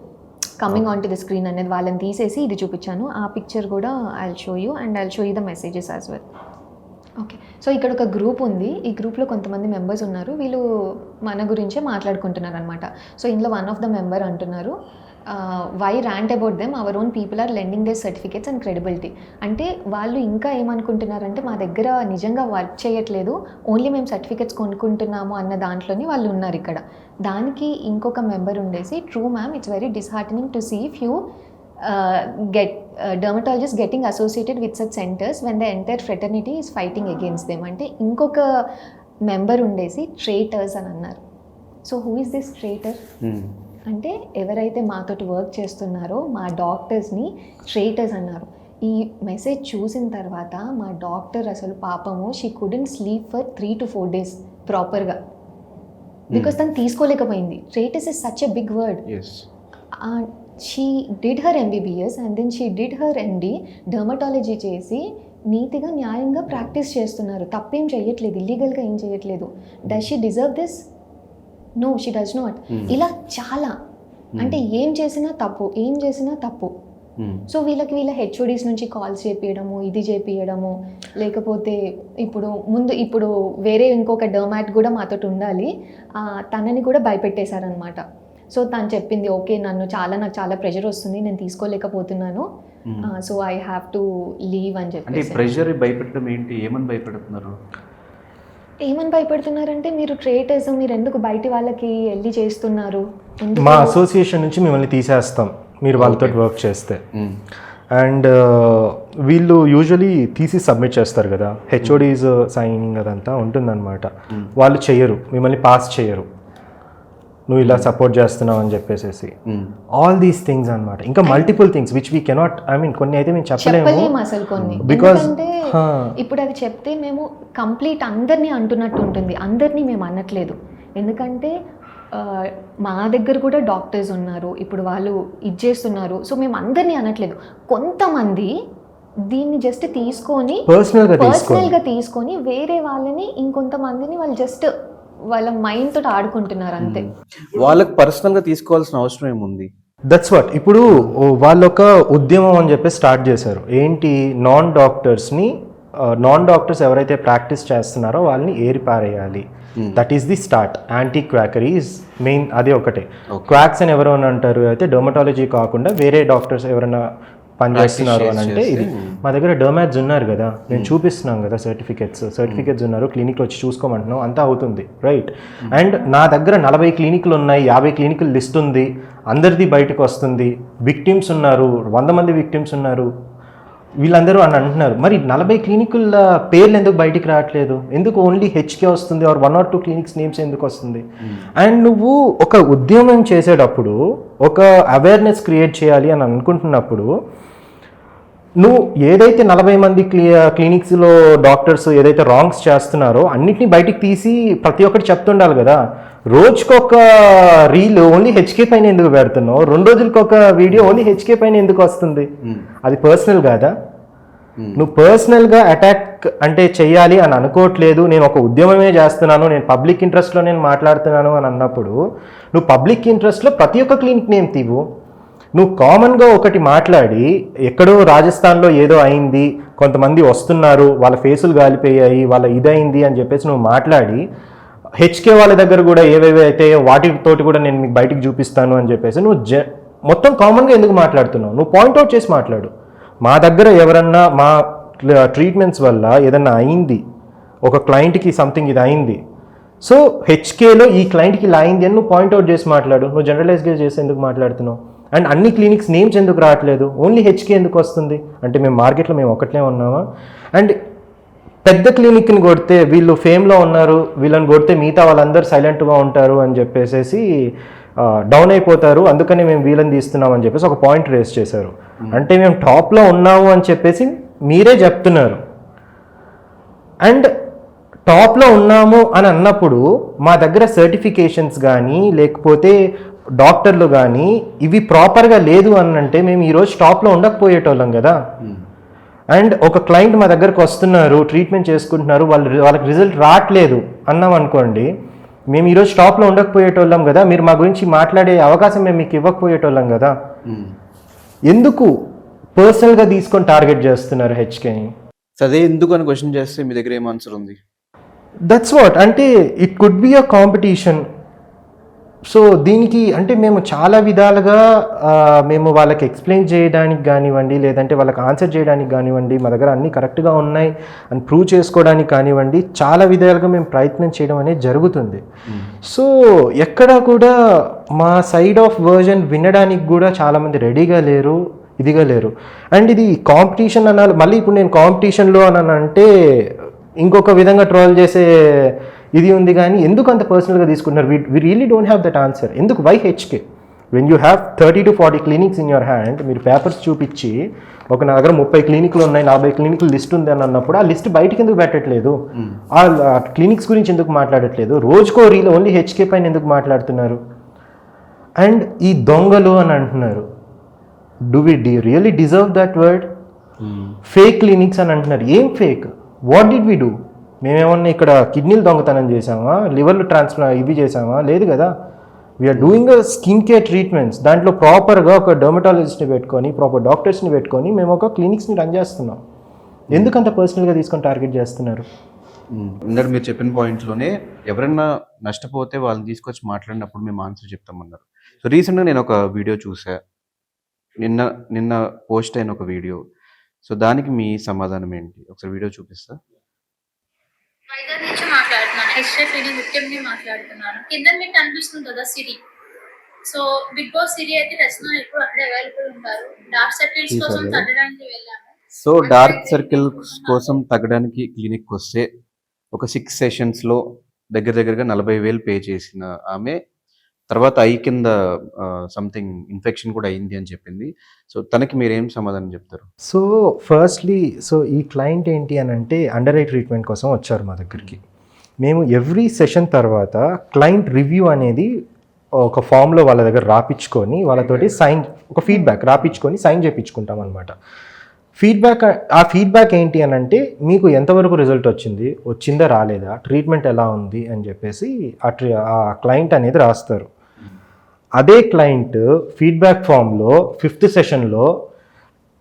coming on to the screen అనేది వాళ్ళని తీసేసి ఇది చూపించాను. ఆ పిక్చర్ కూడా I will show you and I will show you the messages as well. Okay, so ఇక్కడ ఒక గ్రూప్ ఉంది. ఈ గ్రూప్లో కొంతమంది మెంబర్స్ ఉన్నారు. వీళ్ళు మన గురించే మాట్లాడుకుంటున్నారు అనమాట. సో ఇందులో వన్ ఆఫ్ ద మెంబర్ అంటున్నారు, why rant about them our own people are lending their certificates and credibility. అంటే వాళ్ళు ఇంకా ఏమనుకుంటున్నారంటే మా దగ్గర నిజంగా వర్క్ చేయట్లేదు, ఓన్లీ మేము సర్టిఫికేట్స్ కొనుక్కుంటున్నాము అన్న దాంట్లోని వాళ్ళు ఉన్నారు ఇక్కడ. దానికి ఇంకొక మెంబర్ ఉండేసి, true ma'am, it's very disheartening to see few dermatologists getting associated with such centers when the entire fraternity is fighting against them. అంటే ఇంకొక మెంబర్ ఉండేసి ట్రేటర్స్ అని అన్నారు. So who is this traitor అంటే ఎవరైతే మాతోటి వర్క్ చేస్తున్నారో మా డాక్టర్స్ని ట్రేటర్స్ అన్నారు. ఈ మెసేజ్ చూసిన తర్వాత మా డాక్టర్ అసలు పాపము she couldn't sleep for 3 to 4 days ప్రాపర్గా, బికాస్ తను తీసుకోలేకపోయింది. Traitors is such a big word. She did her MBBS and then she did her MD dermatology చేసి నీతిగా న్యాయంగా ప్రాక్టీస్ చేస్తున్నారు. తప్పేం చేయట్లేదు, ఇల్లీగల్గా ఏం చేయట్లేదు. Does she deserve this? No, she does not. ఇలా చాలా అంటే ఏం చేసినా తప్పు, ఏం చేసినా తప్పు. సో వీళ్ళ HODs నుంచి కాల్స్ చేపియడము, ఇది చేపియడము, లేకపోతే ఇప్పుడు వేరే ఇంకొక డర్మాట్ కూడా మాతోటి ఉండాలి, తనని కూడా భయపెట్టేశారనమాట. సో తను చెప్పింది, ఓకే నాకు చాలా ప్రెషర్ వస్తుంది, నేను తీసుకోలేకపోతున్నాను, so I have to leave అని చెప్పి. ప్రెషర్ భయపెట్టడం ఏంటి? ఏమని భయపెడుతున్నారు? ఏమని భయపెడుతున్నారంటే, మీరు ట్రేటర్స్, మీరు ఎందుకు బయట వాళ్ళకి వెళ్ళి చేస్తున్నారు, మా అసోసియేషన్ నుంచి మిమ్మల్ని తీసేస్తాం మీరు వాళ్ళతో వర్క్ చేస్తే. అండ్ వీళ్ళు యూజువలీ తీసి సబ్మిట్ చేస్తారు కదా, HODs సైనింగ్ అదంతా ఉంటుందన్నమాట. వాళ్ళు చెయ్యరు, మిమ్మల్ని పాస్ చేయరు, నువ్వు ఇలా సపోర్ట్ చేస్తున్నావు అని చెప్పేసి. ఆల్ దీస్ థింగ్స్ అనమాట. ఇంకా multiple things which we cannot, I mean కొన్ని అయితే మేము చెప్పలేము అసలు కొన్ని. బికాస్ ఇప్పుడు అది చెప్తే మేము కంప్లీట్ అందరినీ అంటున్నట్టు ఉంటుంది. అందరినీ మేము అనట్లేదు, ఎందుకంటే మా దగ్గర కూడా డాక్టర్స్ ఉన్నారు, ఇప్పుడు వాళ్ళు ఇది చేస్తున్నారు. సో మేము అనట్లేదు. కొంతమంది దీన్ని జస్ట్ తీసుకొని పర్సనల్గా తీసుకొని వేరే వాళ్ళని, ఇంకొంతమందిని వాళ్ళు జస్ట్ వాళ్ళ మైండ్ తోటి ఆడుకుంటున్నారు అంతే. వాళ్ళకి పర్సనల్గా తీసుకోవాల్సిన అవసరం ఏముంది? That's what. ఇప్పుడు వాళ్ళొక ఉద్యమం అని చెప్పి స్టార్ట్ చేశారు. ఏంటి? నాన్ డాక్టర్స్ ఎవరైతే ప్రాక్టీస్ చేస్తున్నారో వాళ్ళని ఏరిపారేయాలి. That is the start. Anti quackery is main. అదే ఒకటే. క్వాక్స్ అని ఎవరైనా అంటారు అయితే డర్మటాలజీ కాకుండా వేరే డాక్టర్స్ ఎవరైనా పనిచేస్తున్నారు అని అంటే ఇది. మా దగ్గర డర్మాట్స్ ఉన్నారు కదా, నేను చూపిస్తున్నాం కదా సర్టిఫికేట్స్ ఉన్నారు, క్లినిక్లో వచ్చి చూసుకోమంటున్నాం, అంతా అవుతుంది, రైట్? అండ్ నా దగ్గర 40 క్లినిక్లు ఉన్నాయి, 50 క్లినిక్లు లిస్ట్ ఉంది, అందరిది బయటకు వస్తుంది. విక్టిమ్స్ ఉన్నారు, 100 మంది విక్టిమ్స్ ఉన్నారు, వీళ్ళందరూ అని అంటున్నారు. మరి 40 క్లినికుల పేర్లు ఎందుకు బయటికి రావట్లేదు? ఎందుకు ఓన్లీ HK వస్తుంది, ఆర్ 1 or 2 క్లినిక్స్ నేమ్స్ ఎందుకు వస్తుంది? అండ్ నువ్వు ఒక ఉద్యమం చేసేటప్పుడు, ఒక అవేర్నెస్ క్రియేట్ చేయాలి అని అనుకుంటున్నప్పుడు, నువ్వు ఏదైతే 40 మంది క్లినిక్స్లో డాక్టర్స్ ఏదైతే రాంగ్స్ చేస్తున్నారో అన్నిటిని బయటికి తీసి ప్రతి ఒక్కటి చెప్తుండాలి కదా. రోజుకొక రీల్ ఓన్లీ HK పైన ఎందుకు పెడుతున్నావు? 2 రోజులకి ఒక వీడియో ఓన్లీ HK పైన ఎందుకు వస్తుంది? అది పర్సనల్ కాదా? నువ్వు పర్సనల్గా అటాక్ అంటే చెయ్యాలి అని అనుకోవట్లేదు, నేను ఒక ఉద్యమమే చేస్తున్నాను, నేను పబ్లిక్ ఇంట్రెస్ట్లో నేను మాట్లాడుతున్నాను అని అన్నప్పుడు, నువ్వు పబ్లిక్ ఇంట్రెస్ట్లో ప్రతి ఒక్క క్లినిక్ నేమ్ తీవు. నువ్వు కామన్గా ఒకటి మాట్లాడి, ఎక్కడో రాజస్థాన్లో ఏదో అయింది, కొంతమంది వస్తున్నారు, వాళ్ళ ఫేసులు గాలిపోయాయి, వాళ్ళ ఇదైంది అని చెప్పేసి నువ్వు మాట్లాడి, HK వాళ్ళ దగ్గర కూడా ఏవేవి అయితే వాటితోటి కూడా నేను మీకు బయటికి చూపిస్తాను అని చెప్పేసి నువ్వు మొత్తం కామన్గా ఎందుకు మాట్లాడుతున్నావు? నువ్వు పాయింట్అవుట్ చేసి మాట్లాడు. మా దగ్గర ఎవరన్నా మా ట్రీట్మెంట్స్ వల్ల ఏదన్నా అయింది, ఒక క్లయింట్కి సంథింగ్ ఇది అయింది, సో HKలో ఈ క్లయింట్కి ఇలా అయింది అని నువ్వు పాయింట్అవుట్ చేసి మాట్లాడు. నువ్వు జనరలైజ్గా చేసి ఎందుకు మాట్లాడుతున్నావు? అండ్ అన్ని క్లినిక్స్ నేమ్స్ ఎందుకు రావట్లేదు? ఓన్లీ HK ఎందుకు వస్తుంది? అంటే మేము మార్కెట్లో మేము ఒకట్లే ఉన్నామా? అండ్ పెద్ద క్లినిక్ని కొడితే వీళ్ళు ఫేమ్లో ఉన్నారు, వీళ్ళని కొడితే మిగతా వాళ్ళందరూ సైలెంట్గా ఉంటారు అని చెప్పేసి డౌన్ అయిపోతారు, అందుకని మేము వీళ్ళని తీస్తున్నాం అని చెప్పేసి ఒక పాయింట్ రేస్ చేశారు. అంటే మేము టాప్లో ఉన్నాము అని చెప్పేసి మీరే చెప్తున్నారు. అండ్ టాప్లో ఉన్నాము అని అన్నప్పుడు మా దగ్గర సర్టిఫికేషన్స్ కానీ లేకపోతే డాక్టర్లు కానీ ఇవి ప్రాపర్గా లేదు అని అంటే మేము ఈరోజు టాప్లో ఉండకపోయేటోళ్ళం కదా. అండ్ ఒక క్లయింట్ మా దగ్గరకు వస్తున్నారు, ట్రీట్మెంట్ చేసుకుంటున్నారు, వాళ్ళకి రిజల్ట్ రావట్లేదు అన్నాం అనుకోండి, మేము ఈరోజు స్టాప్లో ఉండకపోయేటోళ్ళం కదా, మీరు మా గురించి మాట్లాడే అవకాశం మేము మీకు ఇవ్వకపోయేటోళ్ళం కదా. ఎందుకు పర్సనల్గా తీసుకొని టార్గెట్ చేస్తున్నారు హెచ్కేని? అదే ఎందుకు అని క్వశ్చన్ చేస్తే మీ దగ్గర ఏం ఆన్సర్ ఉంది? దట్స్ వాట్, అంటే it could be a competition. So దీనికి అంటే మేము చాలా విధాలుగా మేము వాళ్ళకి ఎక్స్ప్లెయిన్ చేయడానికి కానివ్వండి, లేదంటే వాళ్ళకి ఆన్సర్ చేయడానికి కానివ్వండి, మా దగ్గర అన్నీ కరెక్ట్గా ఉన్నాయి అని ప్రూవ్ చేసుకోవడానికి కానివ్వండి, చాలా విధాలుగా మేము ప్రయత్నం చేయడం అనేది జరుగుతుంది. సో ఎక్కడా కూడా మా సైడ్ ఆఫ్ వర్జన్ వినడానికి కూడా చాలామంది రెడీగా లేరు, ఇదిగా లేరు. అండ్ ఇది కాంపిటీషన్ అనాలి, మళ్ళీ ఇప్పుడు నేను కాంపిటీషన్లో అని అంటే ఇంకొక విధంగా ట్రోల్ చేసే ఇది ఉంది. కానీ ఎందుకు అంత పర్సనల్గా తీసుకుంటున్నారు? We really don't have that answer. ఎందుకు? వై హెచ్కే? When you have 30 to 40 clinics in your hand, మీరు పేపర్స్ చూపించి ఒక నా దగ్గర 30 క్లినిక్లు ఉన్నాయి, 40 క్లినిక్లు లిస్ట్ ఉంది అని అన్నప్పుడు ఆ లిస్ట్ బయటకు ఎందుకు పెట్టట్లేదు? ఆ క్లినిక్స్ గురించి ఎందుకు మాట్లాడట్లేదు? రోజుకో రీల్ ఓన్లీ హెచ్కే పైన ఎందుకు మాట్లాడుతున్నారు? అండ్ ఈ దొంగలు అని అంటున్నారు. Do we really deserve that word? Fake clinics అని అంటున్నారు. ఏం fake? What did we do? మేమేమన్నా ఇక్కడ కిడ్నీలు దొంగతనం చేసామా, లివర్లు ఇవి చేసామా? లేదు కదా. We're doing skin care treatments. దాంట్లో ప్రాపర్గా ఒక డర్మటాలజిస్ట్ని పెట్టుకొని, ప్రాపర్ డాక్టర్స్ని పెట్టుకొని మేము ఒక క్లినిక్స్ని రన్ చేస్తున్నాం. ఎందుకు అంత పర్సనల్గా తీసుకొని టార్గెట్ చేస్తున్నారు? ఇందాక మీరు చెప్పిన పాయింట్లోనే ఎవరైనా నష్టపోతే వాళ్ళని తీసుకొచ్చి మాట్లాడినప్పుడు మేము ఆన్సర్ చెప్తామన్నారు. సో రీసెంట్గా నేను ఒక వీడియో చూసా, నిన్న పోస్ట్ అయిన ఒక వీడియో. సో దానికి మీ సమాధానం ఏంటి? ఒకసారి వీడియో చూపిస్తా. వైజాగ్ నుంచి మాట్లాడుతున్నాను, హెచ్కే క్లినిక్ ముఖ్యంగా మాట్లాడుతున్నాను. కింద మీకు కనిపిస్తుంది కదా సిరి. సో బిగ్ బాస్ సిరి అయితే రెస్టారెంట్ ఎప్పుడు అక్కడే అవైలబుల్ ఉంటారు. డార్క్ సర్కిల్స్ కోసం తగ్గడానికి వెళ్ళాము. సో డార్క్ సర్కిల్స్ కోసం తగ్గడానికి క్లినిక్ వస్తే ఒక 6 సెషన్స్లో దగ్గరగా 40,000 పే చేసిన ఆమె తర్వాత ఐ కింద సంథింగ్ ఇన్ఫెక్షన్ కూడా అయింది అని చెప్పింది. సో తనకి మీరేం సమాధానం చెప్తారు? సో ఫస్ట్లీ ఈ క్లయింట్ ఏంటి అని అంటే అండర్ ఐ ట్రీట్మెంట్ కోసం వచ్చారు మా దగ్గరికి. మేము ఎవ్రీ సెషన్ తర్వాత క్లయింట్ రివ్యూ అనేది ఒక ఫామ్లో వాళ్ళ దగ్గర రాపించుకొని వాళ్ళతోటి సైన్, ఒక ఫీడ్బ్యాక్ రాపించుకొని సైన్ చేయించుకుంటాం అనమాట. ఆ ఫీడ్బ్యాక్ ఏంటి అని అంటే మీకు ఎంతవరకు రిజల్ట్ వచ్చిందా రాలేదా, ట్రీట్మెంట్ ఎలా ఉంది అని చెప్పేసి ఆ క్లయింట్ అనేది రాస్తారు. అదే క్లయింట్ ఫీడ్బ్యాక్ ఫామ్లో 5th సెషన్లో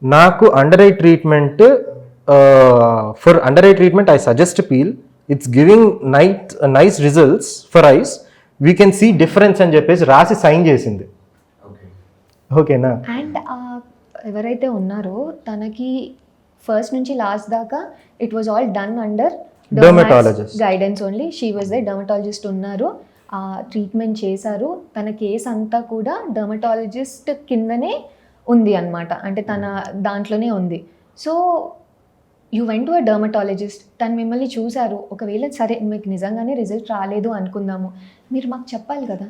నాకు under eye treatment for under eye treatment I suggest peel, it's giving nice results for eyes, we can see difference అని చెప్పేసి రాసి సైన్ చేసింది. ఓకేనా? అండ్ ఎవరైతే ఉన్నారో తనకి ఫస్ట్ నుంచి లాస్ట్ దాకా it was all done under dermatologist guidance only. She was the dermatologist ఉన్నారు, ట్రీట్మెంట్ చేశారు. తన కేసు అంతా కూడా డర్మటాలజిస్ట్ కిందనే ఉంది అన్నమాట, అంటే తన దాంట్లోనే ఉంది. So you went to a dermatologist, తను మిమ్మల్ని చూశారు. ఒకవేళ సరే మీకు నిజంగానే రిజల్ట్ రాలేదు అనుకుందాము, మీరు మాకు చెప్పాలి కదా,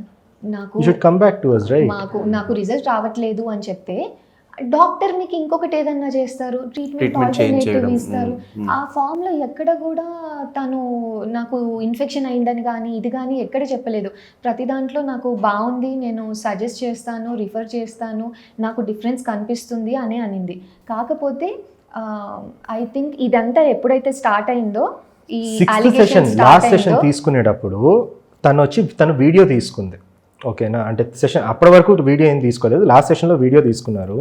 నాకు రిజల్ట్ రావట్లేదు అని చెప్తే డాక్టర్ మీకు ఇంకొకటి ఏదన్నా చేస్తారు, ట్రీట్మెంట్ ఆల్టర్నేటివ్ ఇస్తారు. ఆ ఫామ్లో ఎక్కడ కూడా తను నాకు ఇన్ఫెక్షన్ అయిందని కానీ ఇది కానీ ఎక్కడ చెప్పలేదు. ప్రతి దాంట్లో నాకు బాగుంది, నేను సజెస్ట్ చేస్తాను, రిఫర్ చేస్తాను, నాకు డిఫరెన్స్ కనిపిస్తుంది అనే అనింది. కాకపోతే ఐ థింక్ ఇదంతా ఎప్పుడైతే స్టార్ట్ అయిందో, ఈ లాస్ట్ సెషన్ తీసుకునేటప్పుడు తను వీడియో తీసుకుంది. ఓకేనా? అంటే సెషన్ అప్పటి వరకు వీడియో ఏం తీసుకోలేదు, లాస్ట్ సెషన్లో వీడియో తీసుకున్నారు.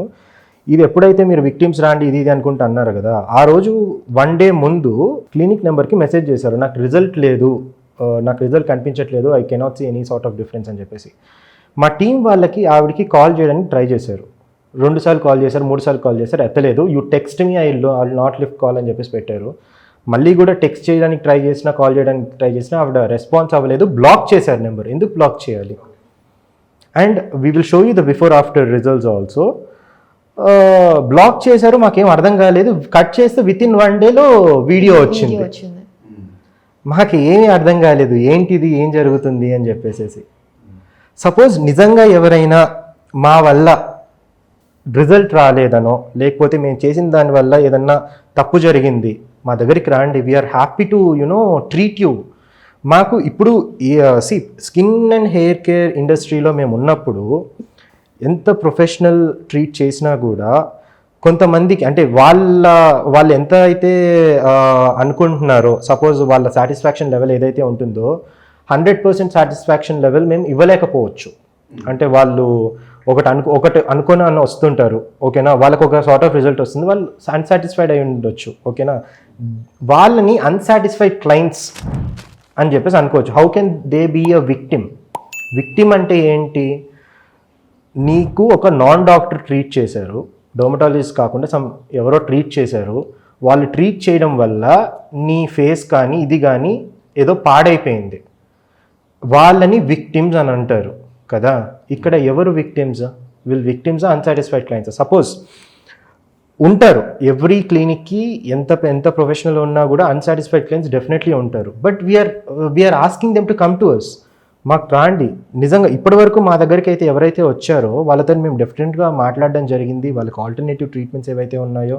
ఇది ఎప్పుడైతే మీరు విక్టిమ్స్ రాండి ఇది అనుకుంటూ అన్నారు కదా, ఆ రోజు 1 day ముందు క్లినిక్ నెంబర్కి మెసేజ్ చేశారు, నాకు రిజల్ట్ లేదు, నాకు రిజల్ట్ కనిపించట్లేదు, I cannot see any sort of difference అని చెప్పేసి. మా టీం వాళ్ళకి ఆవిడకి కాల్ చేయడానికి ట్రై చేశారు. 2 సార్లు కాల్ చేశారు, 3 సార్లు కాల్ చేశారు, ఎత్తలేదు. You text me, I not lift call అని చెప్పేసి పెట్టారు. మళ్ళీ కూడా టెక్స్ట్ చేయడానికి ట్రై చేసినా, కాల్ చేయడానికి ట్రై చేసినా ఆవిడ రెస్పాన్స్ అవ్వలేదు. బ్లాక్ చేశారు నెంబర్. ఎందుకు బ్లాక్ చేయాలి? And we will show you the before after results also. Block చేశారు, మాకేం అర్థం కాలేదు. కట్ చేస్తే విత్-ఇన్ 1 dayలో వీడియో వచ్చింది. మాకు ఏమీ అర్థం కాలేదు, ఏంటిది, ఏం జరుగుతుంది అని చెప్పేసి. సపోజ్ నిజంగా ఎవరైనా మా వల్ల రిజల్ట్ రాలేదనో లేకపోతే మేము చేసిన దానివల్ల ఏదన్నా తప్పు జరిగింది మా దగ్గరికి రాండి, we're happy to treat you. మాకు ఇప్పుడు స్కిన్ అండ్ హెయిర్ కేర్ ఇండస్ట్రీలో మేము ఉన్నప్పుడు ఎంత ప్రొఫెషనల్ ట్రీట్ చేసినా కూడా కొంతమందికి అంటే వాళ్ళు ఎంత అయితే అనుకుంటున్నారో, సపోజ్ వాళ్ళ సాటిస్ఫాక్షన్ లెవెల్ ఏదైతే ఉంటుందో 100% సాటిస్ఫాక్షన్ లెవెల్ మేము ఇవ్వలేకపోవచ్చు. అంటే వాళ్ళు ఒకటి అనుకుని వస్తుంటారు, ఓకేనా, వాళ్ళకి ఒక సార్ట్ ఆఫ్ రిజల్ట్ వస్తుంది, వాళ్ళు అన్సాటిస్ఫైడ్ అయి ఉండొచ్చు, ఓకేనా. వాళ్ళని అన్సాటిస్ఫైడ్ క్లయింట్స్ అని చెప్పేసి అనుకోవచ్చు. How can they be a victim అంటే ఏంటి? నీకు ఒక నాన్ డాక్టర్ ట్రీట్ చేశారు, డర్మటాలజిస్ట్ కాకుండా ఎవరో ట్రీట్ చేశారు, వాళ్ళు ట్రీట్ చేయడం వల్ల నీ ఫేస్ కానీ ఇది కానీ ఏదో పాడైపోయింది, వాళ్ళని విక్టిమ్స్ అని అంటారు కదా. ఇక్కడ ఎవరు victims? Victims unsatisfied clients. Suppose ఉంటారు, ఎవ్రీ క్లినిక్కి ఎంత ప్రొఫెషనల్ ఉన్నా కూడా అన్సాటిస్ఫైడ్ క్లయింట్స్ డెఫినెట్లీ ఉంటారు. But we're asking them to come to us. మాకు రాండి, నిజంగా ఇప్పటివరకు మా దగ్గరికి అయితే ఎవరైతే వచ్చారో వాళ్ళతో మేము డెఫినెట్గా మాట్లాడడం జరిగింది, వాళ్ళకి ఆల్టర్నేటివ్ ట్రీట్మెంట్స్ ఏవైతే ఉన్నాయో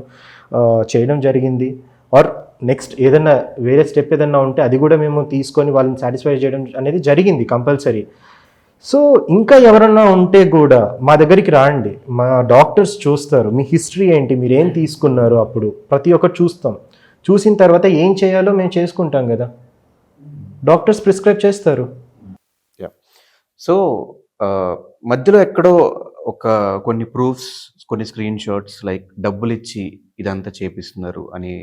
చేయడం జరిగింది. ఆర్ నెక్స్ట్ ఏదన్నా వేరే స్టెప్ ఏదన్నా ఉంటే అది కూడా మేము తీసుకొని వాళ్ళని సాటిస్ఫై చేయడం అనేది జరిగింది కంపల్సరీ. సో ఇంకా ఎవరన్నా ఉంటే కూడా మా దగ్గరికి రాండి, మా డాక్టర్స్ చూస్తారు, మీ హిస్టరీ ఏంటి, మీరు ఏం తీసుకున్నారు, అప్పుడు ప్రతి ఒక్కటి చూస్తాం. చూసిన తర్వాత ఏం చేయాలో మేము చేసుకుంటాం కదా, డాక్టర్స్ ప్రిస్క్రైబ్ చేస్తారు. సో మధ్యలో ఎక్కడో కొన్ని ప్రూఫ్స్, కొన్ని స్క్రీన్ షాట్స్ లైక్ డబ్బులు ఇచ్చి ఇదంతా చేపిస్తున్నారు అని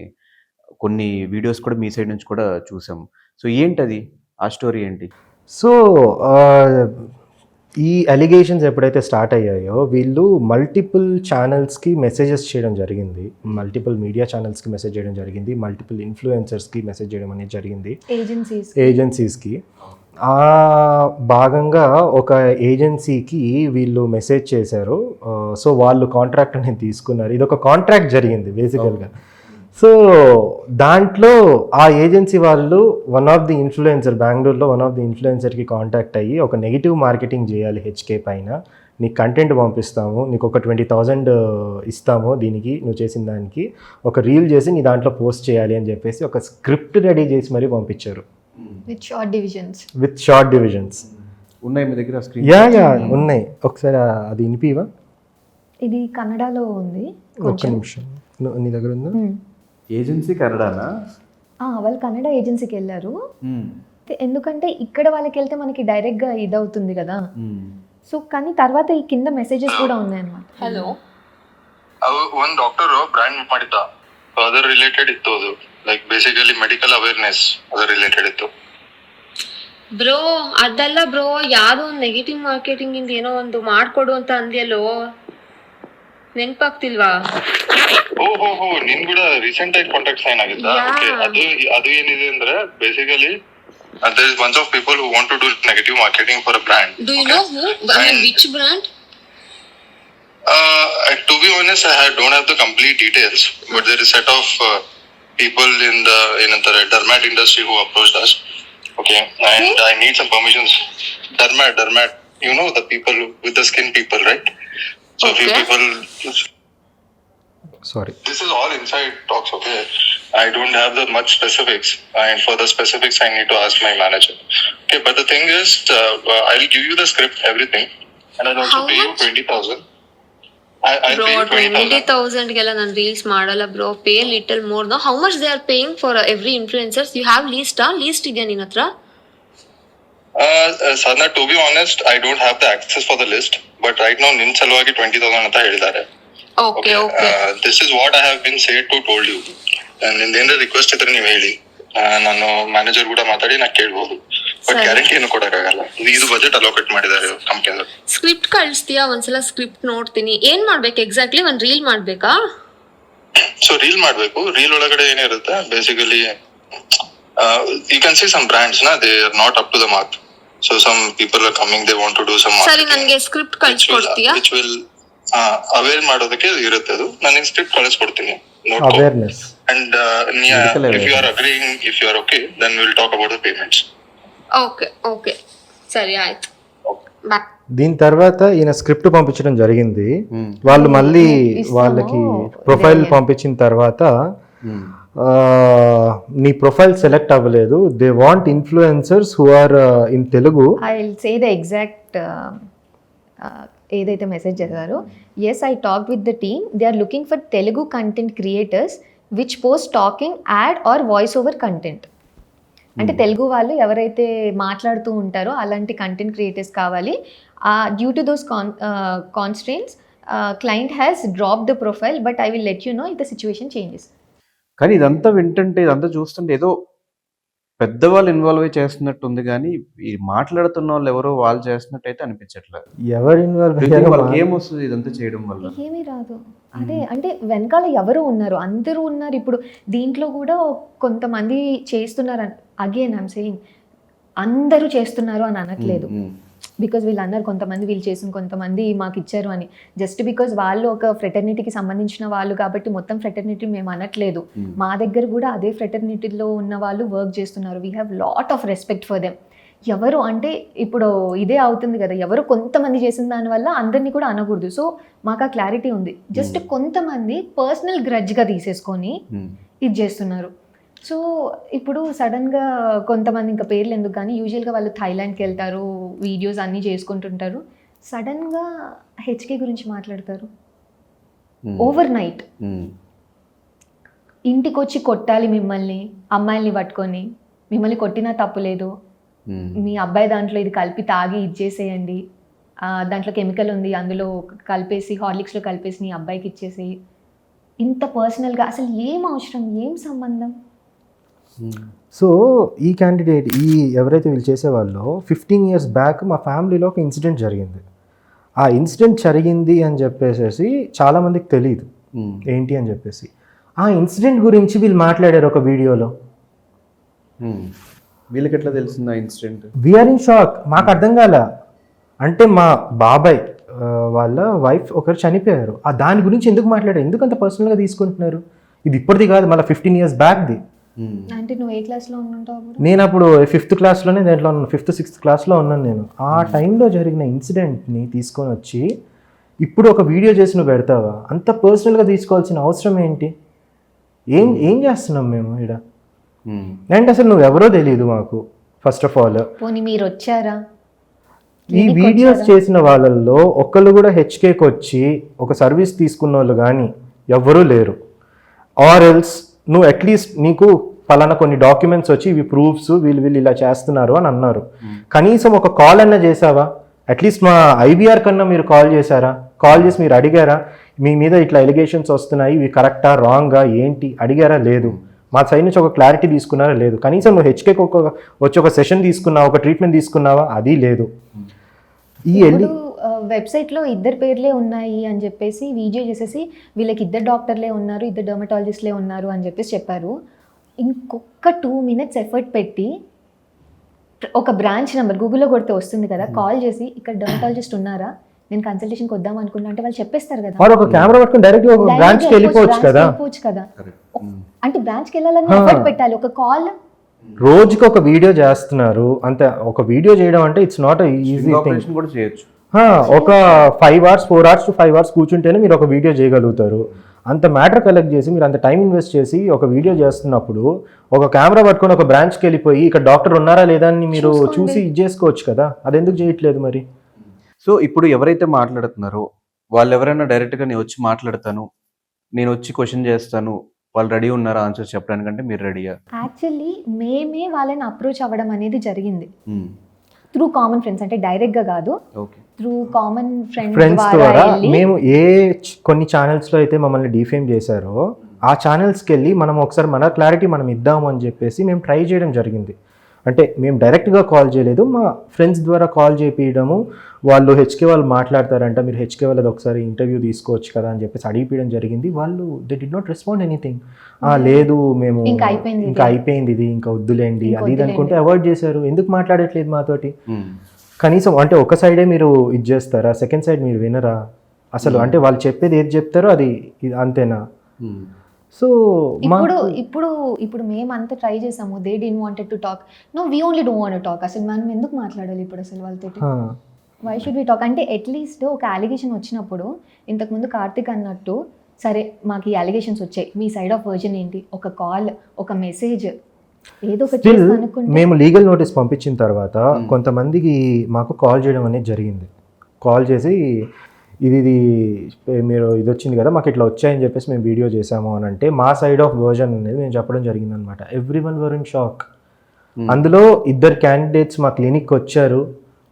కొన్ని వీడియోస్ కూడా మీ సైడ్ నుంచి కూడా చూసాం. సో ఏంటది, ఆ స్టోరీ ఏంటి? సో ఈ అలిగేషన్స్ ఎప్పుడైతే స్టార్ట్ అయ్యాయో వీళ్ళు మల్టిపుల్ ఛానల్స్కి మెసేజెస్ చేయడం జరిగింది, మల్టిపుల్ మీడియా ఛానల్స్కి మెసేజ్ చేయడం జరిగింది, మల్టిపుల్ ఇన్ఫ్లుయెన్సర్స్కి మెసేజ్ చేయడం అనేది జరిగింది, ఏజెన్సీస్కి. ఆ భాగంగా ఒక ఏజెన్సీకి వీళ్ళు మెసేజ్ చేశారు. సో వాళ్ళు కాంట్రాక్ట్ అనేది తీసుకున్నారు, ఇది ఒక కాంట్రాక్ట్ జరిగింది బేసికల్గా. సో దాంట్లో ఆ ఏజెన్సీ వాళ్ళు వన్ ఆఫ్ ది ఇన్ఫ్లుయెన్సర్, బెంగళూరులో వన్ ఆఫ్ ది ఇన్ఫ్లుయెన్సర్కి కాంటాక్ట్ అయ్యి ఒక నెగిటివ్ మార్కెటింగ్ చేయాలి హెచ్కే పైన, నీకు కంటెంట్ పంపిస్తాము, నీకు ఒక 20,000 ఇస్తాము, దీనికి నువ్వు చేసిన దానికి ఒక రీల్ చేసి నీ దాంట్లో పోస్ట్ చేయాలి అని చెప్పేసి ఒక స్క్రిప్ట్ రెడీ చేసి మరీ పంపించారు విత్ షార్ట్ డివిజన్స్. ఉన్నాయి మీ దగ్గర స్క్రీన్? యా ఉన్నాయి, ఒకసారి అది వినిపివా? ఇది కన్నడలో ఉంది, ఒక్క నిమిషం, నీ దగ్గర ఉందా? ఏజెన్సీ కన్నడనా? వాళ్ళు కన్నడ ఏజెన్సీకి వెళ్ళారు, ఎందుకంటే ఇక్కడ వాళ్ళకి వెళ్తే మనకి డైరెక్ట్గా ఇదవుతుంది కదా. సో కానీ తర్వాత ఈ కింద మెసేజెస్ కూడా ఉన్నాయన్నమాట. ಹಲೋ, ಒಂದು ಡಾಕ್ಟರ್ ಬ್ರ್ಯಾಂಡ್ ಮಾಡಿದ್ದ, ಅದರ ರಿಲೇಟೆಡ್ ಇತ್ತು, ಅದು ಲೈಕ್ ಬೇಸಿಕಲಿ ಮೆಡಿಕಲ್ ಅವೇರ್ನೆಸ್ ಅದರ ರಿಲೇಟೆಡ್ ಇತ್ತು ಬ್ರೋ. ಅದಲ್ಲ ಬ್ರೋ, ಯಾವ್ದೋ ಒಂದು ನೆಗೆಟಿವ್ ಮಾರ್ಕೆಟಿಂಗ್ ಇಂದ ಏನೋ ಒಂದು ಮಾಡ್ಕೊಡು ಅಂತ ಅಂದ್ಯಲ್ಲೋ, ನೆನ್ಪಾಗ್ತಿಲ್ವಾ? ಓಹೋ, ನಿನ್ ಕೂಡ ರೀಸೆಂಟ್ ಆಗಿ ಕಾಂಟ್ಯಾಕ್ಟ್ ಸೈನ್ ಆಗಿದ್ದ? ಓಕೆ, ಅದು ಏನಿದೆ ಅಂದ್ರೆ basically there is bunch of people who want to do negative marketing for a brand. Do you know who? I mean, which brand? To be honest, I don't have the complete details, but there is set of people in the dermat industry who approached us. Okay, and I need some permissions. Dermat, you know, the people with the skin people, right? So few people. Sorry, This is all inside talks, okay? I don't have the much specifics, and for the specifics I need to ask my manager. Okay, but the thing is, I'll give you the script, everything, and I'll also How pay you much? 20,000. I'll Bro, pay you 20,000. 20,000 ಗೆಲ್ಲ ನಾನು reels ಮಾಡಲ್ಲ bro. Pay little more. Know how much they are paying for every influencers? You have list ಇದೆಯಾ ನಿನ್ನ ಹತ್ರ? Sadhna, to be honest, I don't have the access for the list, but right now ನಿನ್ ಸಲುವಾಗಿ 20,000 ಅಂತ ಹೇಳಿದ್ದಾರೆ. Okay. This is what I have been said to told you. ನಿಂದೇನಾರ request ಇದ್ರೆ ನೀವು ಹೇಳಿ, ನಾನು ಮ್ಯಾನೇಜರ್ ಕೂಡ ಮಾತಾಡಿ ನಾ ಕೇಳ್ಬೋದು, ಬಟ್ ಸರಿ. ಗ್ಯಾರಂಟಿ ಏನು ಕೊಡಕ್ಕಾಗಲ್ಲ. ಇದು ಬಜೆಟ್ ಅಲೋಕೇಟ್ ಮಾಡಿದ್ದಾರೆ ಕಂಪನಿ. ಸ್ಕ್ರಿಪ್ಟ್ ಕಳಿಸ್ತೀಯಾ? ಒಂದ್ಸಲ ಸ್ಕ್ರಿಪ್ಟ್ ನೋಡ್ತೀನಿ. ಏನ್ ಮಾಡ್ಬೇಕು ಎಕ್ಸಾಕ್ಟ್ಲಿ? ಒಂದ್ ರೀಲ್ ಮಾಡ್ಬೇಕಾ? ಸೊ ರೀಲ್ ಮಾಡ್ಬೇಕು. ರೀಲ್ ಒಳಗಡೆ ಏನಿರುತ್ತೆ basically, you can see some brands ನ they are not up to the mark. So some people are coming, they want to do some ಸರಿ, ನನ್ಗೆ ಸ್ಕ್ರಿಪ್ಟ್ ಕಳಿಸ್ಕೊಡ್ತೀಯಾ? ವಿಚ್ ವಿಲ್ ಅವೇರ್ ಮಾಡೋದಕ್ಕೆ ಇರುತ್ತೆ. ಅದು ನಾನು ಸ್ಕ್ರಿಪ್ಟ್ ಕಳಿಸ್ಕೊಡ್ತೀನಿ, ನೋಡ್ಕೊ. Awareness. And if you are agreeing, if you are okay, then we'll talk about the payments. Okay, ಸರಿ ಆಯ್ತು. Okay. back. దీని తర్వాత ఈయన స్క్రిప్ట్ పంపించడం జరిగింది. Hmm. వాళ్ళు మళ్ళీ ఇస్తాము, వాళ్ళకి ప్రొఫైల్ ఇదే. పంపించిన తర్వాత Hmm. నీ ప్రొఫైల్ సెలెక్ట్ అవ్వలేదు, they want influencers who are in Telugu. I will say the exact ఏదైతే మెసేజ్ చేశారో, as I talk with the team, they are looking for Telugu content creators which post talking ad or voice over content. అంటే తెలుగు వాళ్ళు ఎవరైతే మాట్లాడుతూ ఉంటారో అలాంటి content creators కావాలి. Due to those constraints client has drop the profile, but I will let you know if the situation changes. కానీ ఇదంతా వింటుంటే, ఇదంతా చూస్తుంటే ఏదో పెద్దవాళ్ళు ఇన్వాల్వ్ అయి చేస్తున్నట్టు ఉంది, కానీ ఈ మాట్లాడుతున్న వాళ్ళు ఎవరో వాళ్ళు చేస్తున్నట్టు అయితే అనిపించట్లేదు. ఎవరు ఇన్వాల్వ్ వాళ్ళకి ఏమొస్తుంది ఇదంతా చేయడం వల్ల? ఏమీ రాదు. అదే అంటే వెనకాల ఎవరు ఉన్నారు, అందరూ ఉన్నారు. ఇప్పుడు దీంట్లో కూడా కొంతమంది చేస్తున్నారు. అగైన్ ఐమ్ సేయింగ్ అందరూ చేస్తున్నారు అని అనట్లేదు. బికాజ్ వీళ్ళు అన్నారు కొంతమంది వీళ్ళు చేసిన, కొంతమంది మాకు ఇచ్చారు అని. జస్ట్ బికాజ్ వాళ్ళు ఒక ఫ్రెటర్నిటీకి సంబంధించిన వాళ్ళు కాబట్టి మొత్తం ఫ్రెటర్నిటీ మేము అనట్లేదు. మా దగ్గర కూడా అదే ఫ్రెటర్నిటీలో ఉన్న వాళ్ళు వర్క్ చేస్తున్నారు. We have lot of respect for them. ఎవరు అంటే ఇప్పుడు ఇదే అవుతుంది కదా, ఎవరు కొంతమంది చేసిన దానివల్ల అందరినీ కూడా అనకూడదు. సో మాకు ఆ క్లారిటీ ఉంది. జస్ట్ కొంతమంది పర్సనల్ గ్రడ్జ్గా తీసేసుకొని ఇది చేస్తున్నారు. సో ఇప్పుడు సడన్గా కొంతమంది, ఇంకా పేర్లు ఎందుకు కానీ, యూజువల్గా వాళ్ళు థాయిలాండ్కి వెళ్తారు, వీడియోస్ అన్నీ చేసుకుంటుంటారు. సడన్గా హెచ్కే గురించి మాట్లాడతారు ఓవర్ నైట్. ఇంటికి వచ్చి కొట్టాలి మిమ్మల్ని, అమ్మాయిల్ని పట్టుకొని, మిమ్మల్ని కొట్టినా తప్పు లేదు, మీ అబ్బాయి దాంట్లో ఇది కలిపి తాగి ఇచ్చేసేయండి, దాంట్లో కెమికల్ ఉంది అందులో కలిపేసి హార్లిక్స్లో కలిపేసి నీ అబ్బాయికి ఇచ్చేసి. ఇంత పర్సనల్గా అసలు ఏం అవసరం, ఏం సంబంధం? సో ఈ క్యాండిడేట్, ఈ ఎవరైతే వీళ్ళు చేసేవాళ్ళో 15 years బ్యాక్ మా ఫ్యామిలీలో ఒక ఇన్సిడెంట్ జరిగింది. ఆ ఇన్సిడెంట్ జరిగింది అని చెప్పేసి చాలామందికి తెలియదు ఏంటి అని చెప్పేసి. ఆ ఇన్సిడెంట్ గురించి వీళ్ళు మాట్లాడారు ఒక వీడియోలో. వీళ్ళకి ఎట్లా తెలిసింది ఆ ఇన్సిడెంట్? We are in shock. మాకు అర్థం కాల. అంటే మా బాబాయ్ వాళ్ళ వైఫ్ ఒకరు చనిపోయారు, ఆ దాని గురించి ఎందుకు మాట్లాడారు, ఎందుకు అంత పర్సనల్గా తీసుకుంటున్నారు? ఇది ఇప్పటిది కాదు, మళ్ళీ 15 years బ్యాక్ది. అంటే నువ్వు ఏ క్లాస్లో ఉంటావు? నేను అప్పుడు 5th క్లాస్లోనే దేంట్లో ఉన్నాను, 5th 6th క్లాస్లో ఉన్నాను నేను. ఆ టైంలో జరిగిన ఇన్సిడెంట్ని తీసుకొని వచ్చి ఇప్పుడు ఒక వీడియో చేసి నువ్వు పెడతావా? అంత పర్సనల్గా తీసుకోవాల్సిన అవసరం ఏంటి? ఏం చేస్తున్నాం మేము ఇక్కడ? అండ్ అసలు నువ్వు ఎవరో తెలియదు మాకు. ఫస్ట్ ఆఫ్ ఆల్ పోనీ మీరు వచ్చారా? ఈ వీడియోస్ చేసిన వాళ్ళల్లో ఒక్కళ్ళు కూడా హెచ్కేకి వచ్చి ఒక సర్వీస్ తీసుకున్న వాళ్ళు కానీ ఎవ్వరూ లేరు. ఆర్ ఎల్స్ నువ్వు అట్లీస్ట్ నీకు ఫలానా కొన్ని డాక్యుమెంట్స్ వచ్చి ఇవి ప్రూఫ్స్, వీళ్ళు ఇలా చేస్తున్నారు అని అన్నారు. కనీసం ఒక కాల్ అన్నా చేసావా? అట్లీస్ట్ మా ఐవీఆర్ కన్నా మీరు కాల్ చేశారా? కాల్ చేసి మీరు అడిగారా, మీ మీద ఇట్లా ఎలిగేషన్స్ వస్తున్నాయి, ఇవి కరెక్టా రాంగా ఏంటి అడిగారా? లేదు. మా సైడ్ నుంచి ఒక క్లారిటీ తీసుకున్నారా? లేదు. కనీసం నువ్వు హెచ్కేకి వచ్చి ఒక సెషన్ తీసుకున్నావా, ఒక ట్రీట్మెంట్ తీసుకున్నావా? అది లేదు. వెబ్సైట్లో ఇద్దరు పేర్లే ఉన్నాయి అని చెప్పేసి వీడియో చేసేసి వీళ్ళకి ఇద్దరు డాక్టర్లే ఉన్నారు, ఇద్దరు డర్మటాలజిస్ట్లే ఉన్నారు అని చెప్పేసి చెప్పారు. ఇంకొక 2 minutes ఎఫర్ట్ పెట్టి ఒక బ్రాంచ్ నెంబర్ గూగుల్లో కొడితే వస్తుంది కదా, కాల్ చేసి ఇక్కడ డర్మటాలజిస్ట్ ఉన్నారా, నేను కన్సల్టేషన్కి వద్దాం అనుకున్నా అంటే వాళ్ళు చెప్పేస్తారు కదా. ఒక కెమెరా పట్టుకొని డైరెక్ట్ ఒక బ్రాంచ్కి వెళ్ళిపోవచ్చు కదా. అంటే బ్రాంచ్కి వెళ్ళాలని ఎఫర్ట్ పెట్టాలి. ఒక కాల్ రోజుకి ఒక వీడియో చేస్తున్నారు అంతే. ఒక వీడియో చేయడం అంటే ఇట్స్ నాట్ ఈజీ థింగ్ కూడా చేయొచ్చు. ఒక 5 hours 4 hours to 5 hours కూర్చుంటేనే మీరు ఒక వీడియో చేయగలుగుతారు. అంత మ్యాటర్ కలెక్ట్ చేసి మీరు అంత టైం ఇన్వెస్ట్ చేసి ఒక వీడియో చేస్తున్నప్పుడు ఒక కెమెరా పట్టుకొని ఒక బ్రాంచ్కి వెళ్ళిపోయి ఇక్కడ డాక్టర్ ఉన్నారా లేదా అని మీరు చూసి ఇది చేసుకోవచ్చు కదా. అది ఎందుకు చేయట్లేదు మరి? సో ఇప్పుడు ఎవరైతే మాట్లాడుతున్నారో వాళ్ళు ఎవరైనా డైరెక్ట్గా నేను వచ్చి మాట్లాడతాను, నేను వచ్చి క్వశ్చన్ చేస్తాను, వాళ్ళు రెడీ ఉన్నారా ఆన్సర్ చెప్పడానికంటే మీరు రెడీయా? యాక్చువల్లీ మేమే వాళ్ళని అప్రోచ్ అవ్వడం అనేది జరిగింది త్రూ కామన్ ఫ్రెండ్స్. అంటే డైరెక్ట్గా కాదు, త్రూ కామన్ ఫ్రెండ్స్ ద్వారా. మేము కొన్ని ఛానల్స్లో అయితే మమ్మల్ని డిఫేమ్ చేశారో ఆ ఛానల్స్కి వెళ్ళి మనం ఒకసారి మన క్లారిటీ మనం ఇద్దాము అని చెప్పేసి మేము ట్రై చేయడం జరిగింది. అంటే మేము డైరెక్ట్గా కాల్ చేయలేదు, మా ఫ్రెండ్స్ ద్వారా కాల్ చేయించడము. వాళ్ళు హెచ్కే వాళ్ళు మాట్లాడతారంట, మీరు హెచ్కే వాళ్ళది ఒకసారి ఇంటర్వ్యూ తీసుకోవచ్చు కదా అని చెప్పేసి అడిగిపోయడం జరిగింది. వాళ్ళు they did not respond anything. లేదు మేము ఇంకా అయిపోయింది ఇది, ఇంకా వద్దులేండి అది ఇది అనుకుంటే అవాయిడ్ చేశారు. ఎందుకు మాట్లాడట్లేదు మాతోటి? కనీసం అంటే ఒక సైడే మీరు ఇది చేస్తారా, సెకండ్ సైడ్ మీరు వినరా అసలు? అంటే వాళ్ళు చెప్పేది ఏది చెప్తారో అది అంతేనా? సో ఇప్పుడు మేము అంతా ట్రై చేసాము, they did wanted to talk, no we only don't want to talk. అసలు మనం ఎందుకు మాట్లాడాలి ఇప్పుడు అసలు వాళ్ళతో? వై షుడ్ వి టాక్ అంటే అట్లీస్ట్ ఒక అలిగేషన్ వచ్చినప్పుడు ఇంతకుముందు కార్తిక్ అన్నట్టు సరే మాకు ఈ అలిగేషన్స్ వచ్చాయి మీ సైడ్ ఆఫ్ వర్జన్ ఏంటి, ఒక కాల్, ఒక మెసేజ్, ఏదో ఒకటి స్టిల్ చేసి అనుకుంటే మేము లీగల్ నోటీస్ పంపించిన తర్వాత కొంతమందికి మాకు కాల్ చేయడం అనేది జరిగింది. కాల్ చేసి ఇది మీరు ఇది వచ్చింది కదా మాకు ఇట్లా వచ్చాయని చెప్పేసి మేము వీడియో చేసాము అని అంటే మా సైడ్ ఆఫ్ వర్జన్ అనేది మేము చెప్పడం జరిగింది అనమాట. Everyone were in shock. అందులో 2 క్యాండిడేట్స్ మా క్లినిక్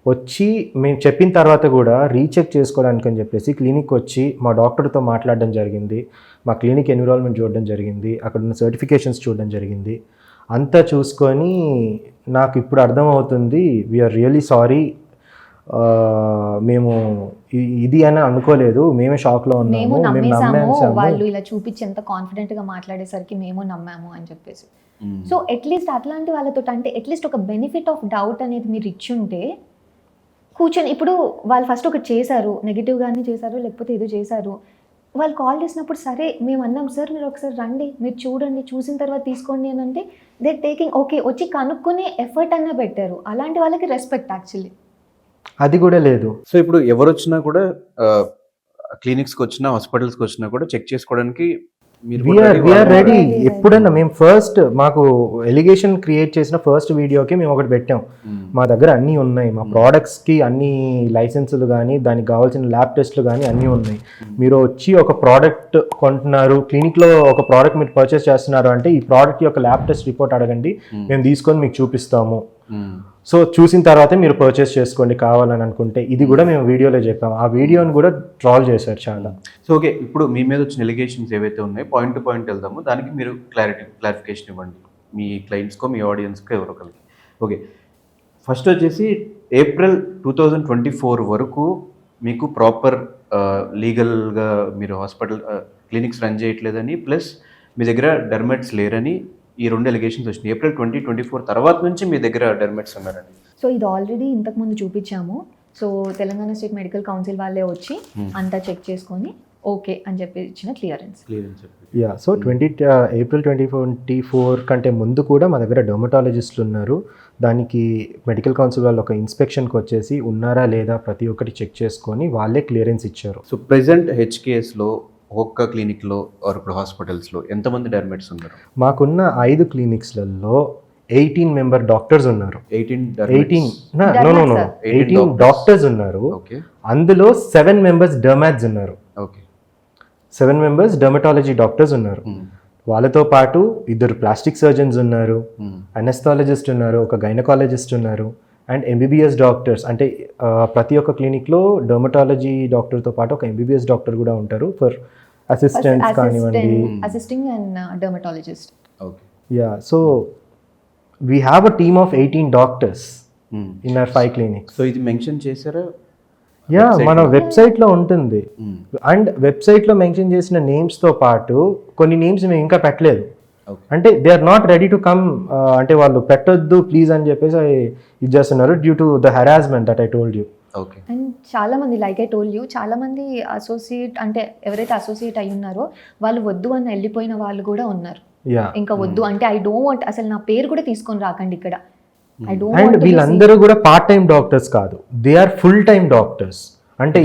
వచ్చి మేము చెప్పిన తర్వాత కూడా రీచెక్ చేసుకోవడానికి అని చెప్పేసి క్లినిక్ వచ్చి మా డాక్టర్తో మాట్లాడడం జరిగింది, మా క్లినిక్ ఎన్విరాన్మెంట్ చూడడం జరిగింది, అక్కడ ఉన్న సర్టిఫికేషన్స్ చూడడం జరిగింది. అంతా చూసుకొని నాకు ఇప్పుడు అర్థమవుతుంది వీఆర్ రియలీ సారీ, మేము ఇది అని అనుకోలేదు, మేమే షాక్లో మేము ఉన్నాము, మేము నమ్మేసాము, వాళ్ళు నమ్మేసాము. ఇలా చూపించి ఎంత కాన్ఫిడెంట్గా మాట్లాడేసరికి మేము నమ్మాము అని చెప్పేసి. సో అట్లీస్ట్ అట్లాంటి వాళ్ళతో అంటే అట్లీస్ట్ ఒక బెనిఫిట్ ఆఫ్ డౌట్ అనేది మీరు ఇచ్చుంటే కూర్చొని, ఇప్పుడు వాళ్ళు ఫస్ట్ ఒకటి చేశారు, నెగిటివ్గానే చేశారు లేకపోతే ఏదో చేశారు, వాళ్ళు కాల్ చేసినప్పుడు సరే మేము అన్నాం సార్ మీరు ఒకసారి రండి, మీరు చూడండి, చూసిన తర్వాత తీసుకోండి అని అంటే దే టేకింగ్ ఓకే, వచ్చి కనుక్కునే ఎఫర్ట్ అన్నా పెట్టారు. అలాంటి వాళ్ళకి రెస్పెక్ట్ యాక్చువల్లీ. అది కూడా లేదు. సో ఇప్పుడు ఎవరు వచ్చినా కూడా క్లినిక్స్కి వచ్చినా హాస్పిటల్స్కి వచ్చినా కూడా చెక్ చేసుకోవడానికి మీరు కూడా ready వీఆర్ రెడీ. Ready. ఎప్పుడన్నా మేము ఫస్ట్ మాకు ఎలిగేషన్ క్రియేట్ చేసిన ఫస్ట్ వీడియోకి మేము ఒకటి పెట్టాం, మా దగ్గర అన్నీ ఉన్నాయి, మా ప్రోడక్ట్స్కి అన్ని లైసెన్సులు కానీ దానికి కావాల్సిన ల్యాబ్ టెస్ట్లు కానీ అన్నీ ఉన్నాయి. మీరు వచ్చి ఒక ప్రోడక్ట్ కొంటున్నారు, క్లినిక్లో ఒక ప్రోడక్ట్ మీరు పర్చేస్ చేస్తున్నారు అంటే ఈ ప్రోడక్ట్ యొక్క ల్యాబ్ టెస్ట్ రిపోర్ట్ అడగండి, మేము తీసుకొని మీకు చూపిస్తాము. సో చూసిన తర్వాతే మీరు పర్చేస్ చేసుకోండి కావాలని అనుకుంటే. ఇది కూడా మేము వీడియోలో చెప్పాము, ఆ వీడియోని కూడా ట్రాల్ చేశారు చాలా. సో ఓకే, ఇప్పుడు మీ మీద వచ్చిన ఎలిగేషన్స్ ఏవైతే ఉన్నాయో పాయింట్ టు పాయింట్ వెళ్దాము, దానికి మీరు క్లారిఫికేషన్ ఇవ్వండి మీ క్లయింట్స్కో మీ ఆడియన్స్కో ఎవరో ఒకరికి. ఓకే, ఫస్ట్ వచ్చేసి ఏప్రిల్ 2024 వరకు మీకు ప్రాపర్ లీగల్గా మీరు హాస్పిటల్ క్లినిక్స్ రన్ చేయట్లేదని, ప్లస్ మీ దగ్గర డెర్మెట్స్ లేరని ఈ 2 ఎలిగేషన్స్ వచ్చినాయి. ఏప్రిల్ 2024 తర్వాత నుంచి మీ దగ్గర డెర్మెట్స్ ఉన్నారని. సో ఇది ఆల్రెడీ ఇంతకుముందు చూపించాము. So Telangana state medical council వాళ్ళే వచ్చి అంతా చెక్ చేసుకొని ఓకే అని చెప్పి ఇచ్చిన క్లియరెన్స్. యా, సో ఏప్రిల్ 2024 కంటే ముందు కూడా మా దగ్గర డర్మటాలజిస్టులు ఉన్నారు. దానికి మెడికల్ కౌన్సిల్ వాళ్ళు ఒక ఇన్స్పెక్షన్కి వచ్చేసి ఉన్నారా లేదా ప్రతి ఒక్కటి చెక్ చేసుకొని వాళ్ళే క్లియరెన్స్ ఇచ్చారు. సో ప్రెసెంట్ హెచ్కేఎస్లో ఒక్క క్లినిక్లో ఆర్ ఇప్పుడు హాస్పిటల్స్లో ఎంతమంది డెర్మెట్స్ ఉన్నారు? మాకున్న 5 క్లినిక్స్లలో 18 మెంబర్ డాక్టర్స్ ఉన్నారు. 18 డాక్టర్స్ ఉన్నారు. ఓకే, అందులో 7 మెంబర్స్ డర్మాట్స్ ఉన్నారు. ఓకే, 7 మెంబర్స్ డర్మటాలజీ డాక్టర్స్ ఉన్నారు. వాళ్ళతో పాటు 2 ప్లాస్టిక్ సర్జన్స్ ఉన్నారు, అనెస్థాలజిస్ట్ ఉన్నారు, ఒక గైనకాలజిస్ట్ ఉన్నారు, అండ్ ఎంబీబీఎస్ డాక్టర్స్. అంటే ప్రతి ఒక్క క్లినిక్లో డర్మటాలజీ డాక్టర్తో పాటు ఒక ఎంబీబీఎస్ డాక్టర్ కూడా ఉంటారు ఫర్ అసిస్టెంట్స్ కానివ్వండి. Assisting and dermatologist. Okay, yeah, so we have a team of 18 doctors in our 5 clinics. So ఇది మెన్షన్ చేశారా? యా, మన వెబ్సైట్లో ఉంటుంది. అండ్ వెబ్సైట్లో మెన్షన్ చేసిన నేమ్స్తో పాటు కొన్ని నేమ్స్ మేము ఇంకా పెట్టలేదు. అంటే they are not ready to come, అంటే వాళ్ళు పెట్టొద్దు ప్లీజ్ అని చెప్పేసి ఇది చేస్తున్నారు due to the harassment that I told you. Okay, and చాలా మంది లైక్ ఐ టోల్ యూ, చాలా మంది అసోసియేట్ అంటే ఎవరైతే అసోసియేట్ అయి ఉన్నారో వాళ్ళు వద్దు అని వెళ్ళిపోయిన వాళ్ళు కూడా ఉన్నారు. యా, ఇంకా వద్దు అంటే ఐ డోంట్ వాంట్, అసలు నా పేరు కూడా తీసుకొని రాకండి ఇక్కడ. I and don't. వీళ్ళందరూ కూడా పార్ట్ టైం డాక్టర్స్ కాదు, they are full time doctors. అంటే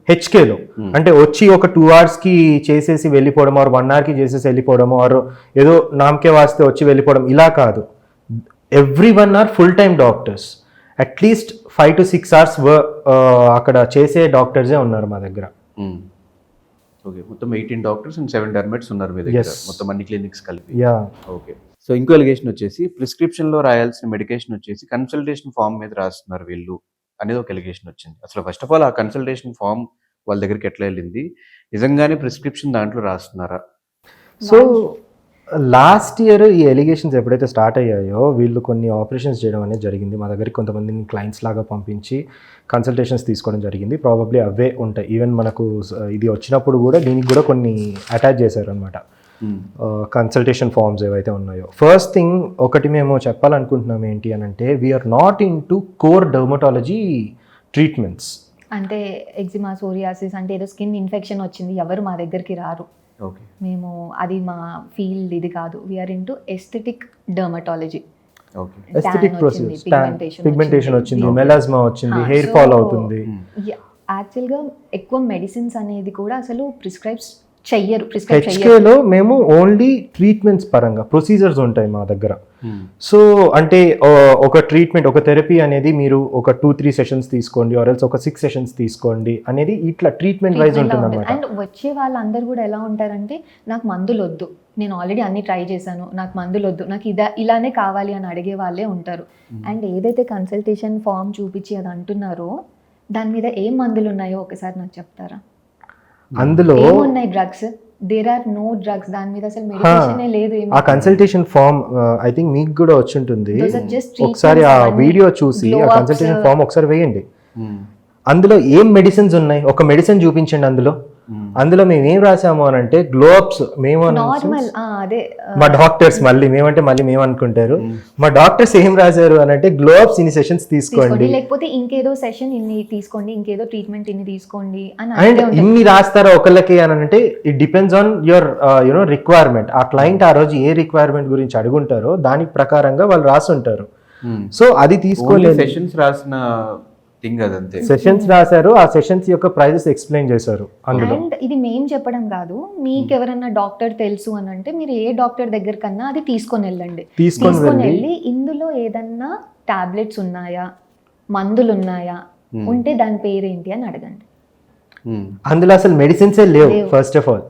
హెచ్కేలో అంటే వచ్చి ఒక 2 hours చేసేసి వెళ్ళిపోవడం, ఆర్ 1 hour చేసేసి వెళ్ళిపోవడం, ఆర్ ఏదో నామకే వాస్తే వచ్చి వెళ్ళిపోవడం, ఇలా కాదు. Everyone are full time doctors. అట్లీస్ట్ 5 to 6 hours అక్కడ చేసే డాక్టర్సే ఉన్నారు మా దగ్గర. ఓకే, మొత్తం 18 డాక్టర్స్ అండ్ 7 డెర్మెట్స్ ఉన్నారు మీ దగ్గర, Yes. మొత్తం అన్ని క్లినిక్స్ కలిపి. యా, ఓకే, సో ఇంకో ఎలిగేషన్ వచ్చేసి ప్రిస్క్రిప్షన్లో రాయాల్సిన మెడికేషన్ వచ్చేసి కన్సల్టేషన్ ఫామ్ మీద రాస్తున్నారు వీళ్ళు అనేది ఒక ఎలిగేషన్ వచ్చింది. అసలు ఫస్ట్ ఆఫ్ ఆల్ ఆ కన్సల్టేషన్ ఫామ్ వాళ్ళ దగ్గరికి ఎట్లా వెళ్ళింది? నిజంగానే ప్రిస్క్రిప్షన్ దాంట్లో రాస్తున్నారా? సో లాస్ట్ ఇయర్ ఈ ఎలిగేషన్స్ ఎప్పుడైతే స్టార్ట్ అయ్యాయో వీళ్ళు కొన్ని ఆపరేషన్స్ చేయడం అనేది జరిగింది. మా దగ్గరికి కొంతమందిని క్లయింట్స్ లాగా పంపించి కన్సల్టేషన్స్ తీసుకోవడం జరిగింది. ప్రాబబ్లీ అవే ఉంటాయి. ఈవెన్ మనకు ఇది వచ్చినప్పుడు కూడా దీనికి కూడా కొన్ని అటాచ్ చేశారు అనమాట, కన్సల్టేషన్ ఫార్మ్స్ ఏవైతే ఉన్నాయో. ఫస్ట్ థింగ్ ఒకటి మేము చెప్పాలనుకుంటున్నాం ఏంటి అని అంటే, we're not into core dermatology treatments. అంటే ఎగ్జిమా, సోరియాసిస్ అంటే ఏదో స్కిన్ ఇన్ఫెక్షన్ వచ్చింది ఎవరు మా దగ్గరికి రారు. ఓకే, మేము అది మా ఫీల్డ్ ఇది కాదు. We're into aesthetic dermatology. Okay. Aesthetic process, pigmentation వచ్చింది, Okay. మెలాస్మా వచ్చింది, హెయిర్ So, ఫాల్ అవుతుంది. యాక్చువల్గా ఎక్కువ మెడిసిన్స్ అనేది కూడా అసలు ప్రిస్క్రైబ్ చెయ్యరు. ప్రిస్క్రైబ్ హెచ్కేలో మేము ఓన్లీ ట్రీట్మెంట్స్ పరంగా ప్రొసీజర్స్ ఉంటాయి మా దగ్గర. సో అంటే ఒక ట్రీట్మెంట్, ఒక థెరపీ అనేది మీరు ఒక 2-3 సెషన్స్ తీసుకోండి, ఆర్ ఎల్స్ ఒక 6 సెషన్స్ తీసుకోండి అనేది ఇట్లా ట్రీట్మెంట్ వైజ్ ఉంటుంది అనమాట. అండ్ వచ్చే వాళ్ళందరూ కూడా ఎలా ఉంటారంటే నాకు మందులు వద్దు, నేను ఆల్రెడీ అన్ని ట్రై చేశాను, నాకు మందులు వద్దు, నాకు ఇలానే కావాలి అని అడిగే వాళ్ళే ఉంటారు. అండ్ ఏదైతే కన్సల్టేషన్ ఫామ్ చూపించి అది అంటున్నారో దాని మీద ఏం మందులు ఉన్నాయో ఒకసారి నాకు చెప్తారా? అందులో ఏమున్నాయి drugs? There are no drugs. దాని మీద అసలు మెడికేషన్ లేదు. ఆ కన్సల్టేషన్ ఫామ్ ఐ థింక్ మీకు కూడా వచ్చి ఉంటుంది. Those are just ఒకసారి ఆ treatments వీడియో చూసి ఆ Gloves, కన్సల్టేషన్ ఫామ్ ఒకసారి వేయండి. అందులో ఏం మెడిసిన్స్ ఉన్నాయి, ఒక మెడిసిన్ చూపించండి. అందులో మేము ఏం రాసాము అని అంటే గ్లోబ్స్, మేము నార్మల్ అదే మా డాక్టర్స్ మళ్ళీ మేము అనుకుంటారు, మా డాక్టర్స్ ఏం రాశారు అని అంటే గ్లోబ్స్ ఇన్ని సెషన్స్ తీసుకోండి, లేకపోతే ఇంకేదో సెషన్ ఇన్ని తీసుకోండి, ఇంకేదో ట్రీట్మెంట్ ఇన్ని తీసుకోండి అని అండ్ అంతే ఇన్ని రాస్తారా ఒకళ్ళకి అని అంటే it depends on your you know requirement. ఆ క్లయింట్ ఆ రోజు ఏ రిక్వైర్మెంట్ గురించి అడుగుంటారో దాని ప్రకారంగా వాళ్ళు రాసి ఉంటారు. సో అది తీసుకోలేదు. సెషన్స్ రాసిన థింగ్ అదంతే. సెషన్స్ రాశారు, ఆ సెషన్స్ యొక్క ప్రైజెస్ ఎక్స్ప్లెయిన్ చేశారు అందులో. అండ్ ఇది మేం చెప్పడం కాదు, మీకు ఎవరన్నా డాక్టర్ తెలుసు అని అంటే మీరు ఏ డాక్టర్ దగ్గర కన్నా అది తీసుకొని వెళ్ళండి. తీసుకొని వెళ్ళి ఇందులో ఏదన్నా టాబ్లెట్స్ ఉన్నాయా, మందులు ఉన్నాయా, ఉంటే దాని పేరేంటి అని అడగండి. అందులో అసలు మెడిసిన్సే లేవు ఫస్ట్ ఆఫ్ ఆల్.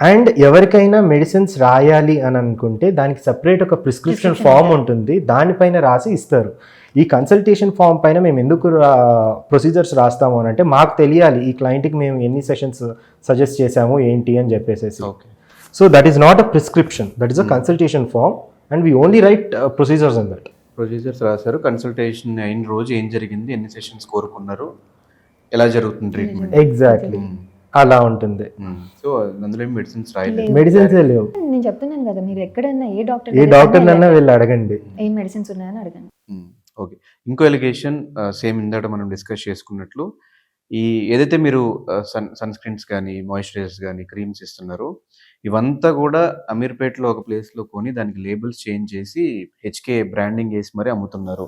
అండ్ ఎవరికైనా మెడిసిన్స్ రాయాలి అని అనుకుంటే దానికి సపరేట్ ఒక ప్రిస్క్రిప్షన్ ఫామ్ ఉంటుంది, దానిపైన రాసి ఇస్తారు. ఈ కన్సల్టేషన్ ఫామ్ పైన మేము ఎందుకు ప్రొసీజర్స్ రాస్తాము అని అంటే మాకు తెలియాలి ఈ క్లయింట్కి మేము ఎన్ని సెషన్స్ సజెస్ట్ చేసాము ఏంటి అని చెప్పేసి. So that is not a prescription, that is a consultation form and we only write procedures in that. Procedures రాశారు, కన్సల్టేషన్ అయిన రోజు ఏం జరిగింది, ఎన్ని సెషన్స్ కోరుకున్నారు, ఎలా జరుగుతుంది ట్రీట్మెంట్, ఎగ్జాక్ట్లీ అలా ఉంటుంది. సో అందులో మెడిసిన్స్ రాయలేదు, మెడిసిన్సే లేవు. నేను చెప్తున్నాను కదా, మీరు ఎక్కడైనా ఏ డాక్టర్ అన్నా వెళ్ళి అడగండి, ఏం మెడిసిన్స్ ఉన్నాయని అడగండి. ఓకే. ఇంకో ఎలిగేషన్ సేమ్ ఇందాక మనం డిస్కస్ చేసుకున్నట్లు, ఈ ఏదైతే మీరు సన్ స్క్రీన్స్ కానీ మాయిశ్చరైజర్స్ కానీ క్రీమ్స్ ఇస్తున్నారో ఇవంతా కూడా అమీర్పేటలో ఒక ప్లేస్లో కొని దానికి లేబుల్స్ చేంజ్ చేసి హెచ్కే బ్రాండింగ్ వేసి మరీ అమ్ముతున్నారు.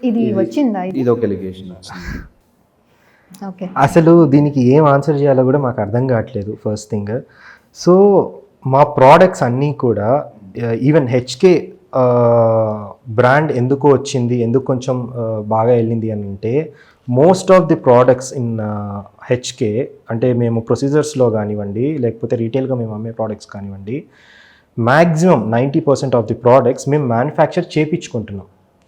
ఇది వచ్చిందా? ఇది ఒక ఎలిగేషన్ వచ్చింది. ఓకే, అసలు దీనికి ఏం ఆన్సర్ చేయాలో కూడా మాకు అర్థం కావట్లేదు ఫస్ట్ థింగ్. సో మా ప్రోడక్ట్స్ అన్నీ కూడా ఈవెన్ హెచ్కే బ్రాండ్ ఎందుకు వచ్చింది, ఎందుకు కొంచెం బాగా వెళ్ళింది అని అంటే most of the products in HK అంటే మేము ప్రొసీజర్స్లో కానివ్వండి లేకపోతే రీటైల్గా మేము అమ్మే ప్రోడక్ట్స్ కానివ్వండి, మ్యాక్సిమం 90% ఆఫ్ ది ప్రోడక్ట్స్ మేము మ్యానుఫ్యాక్చర్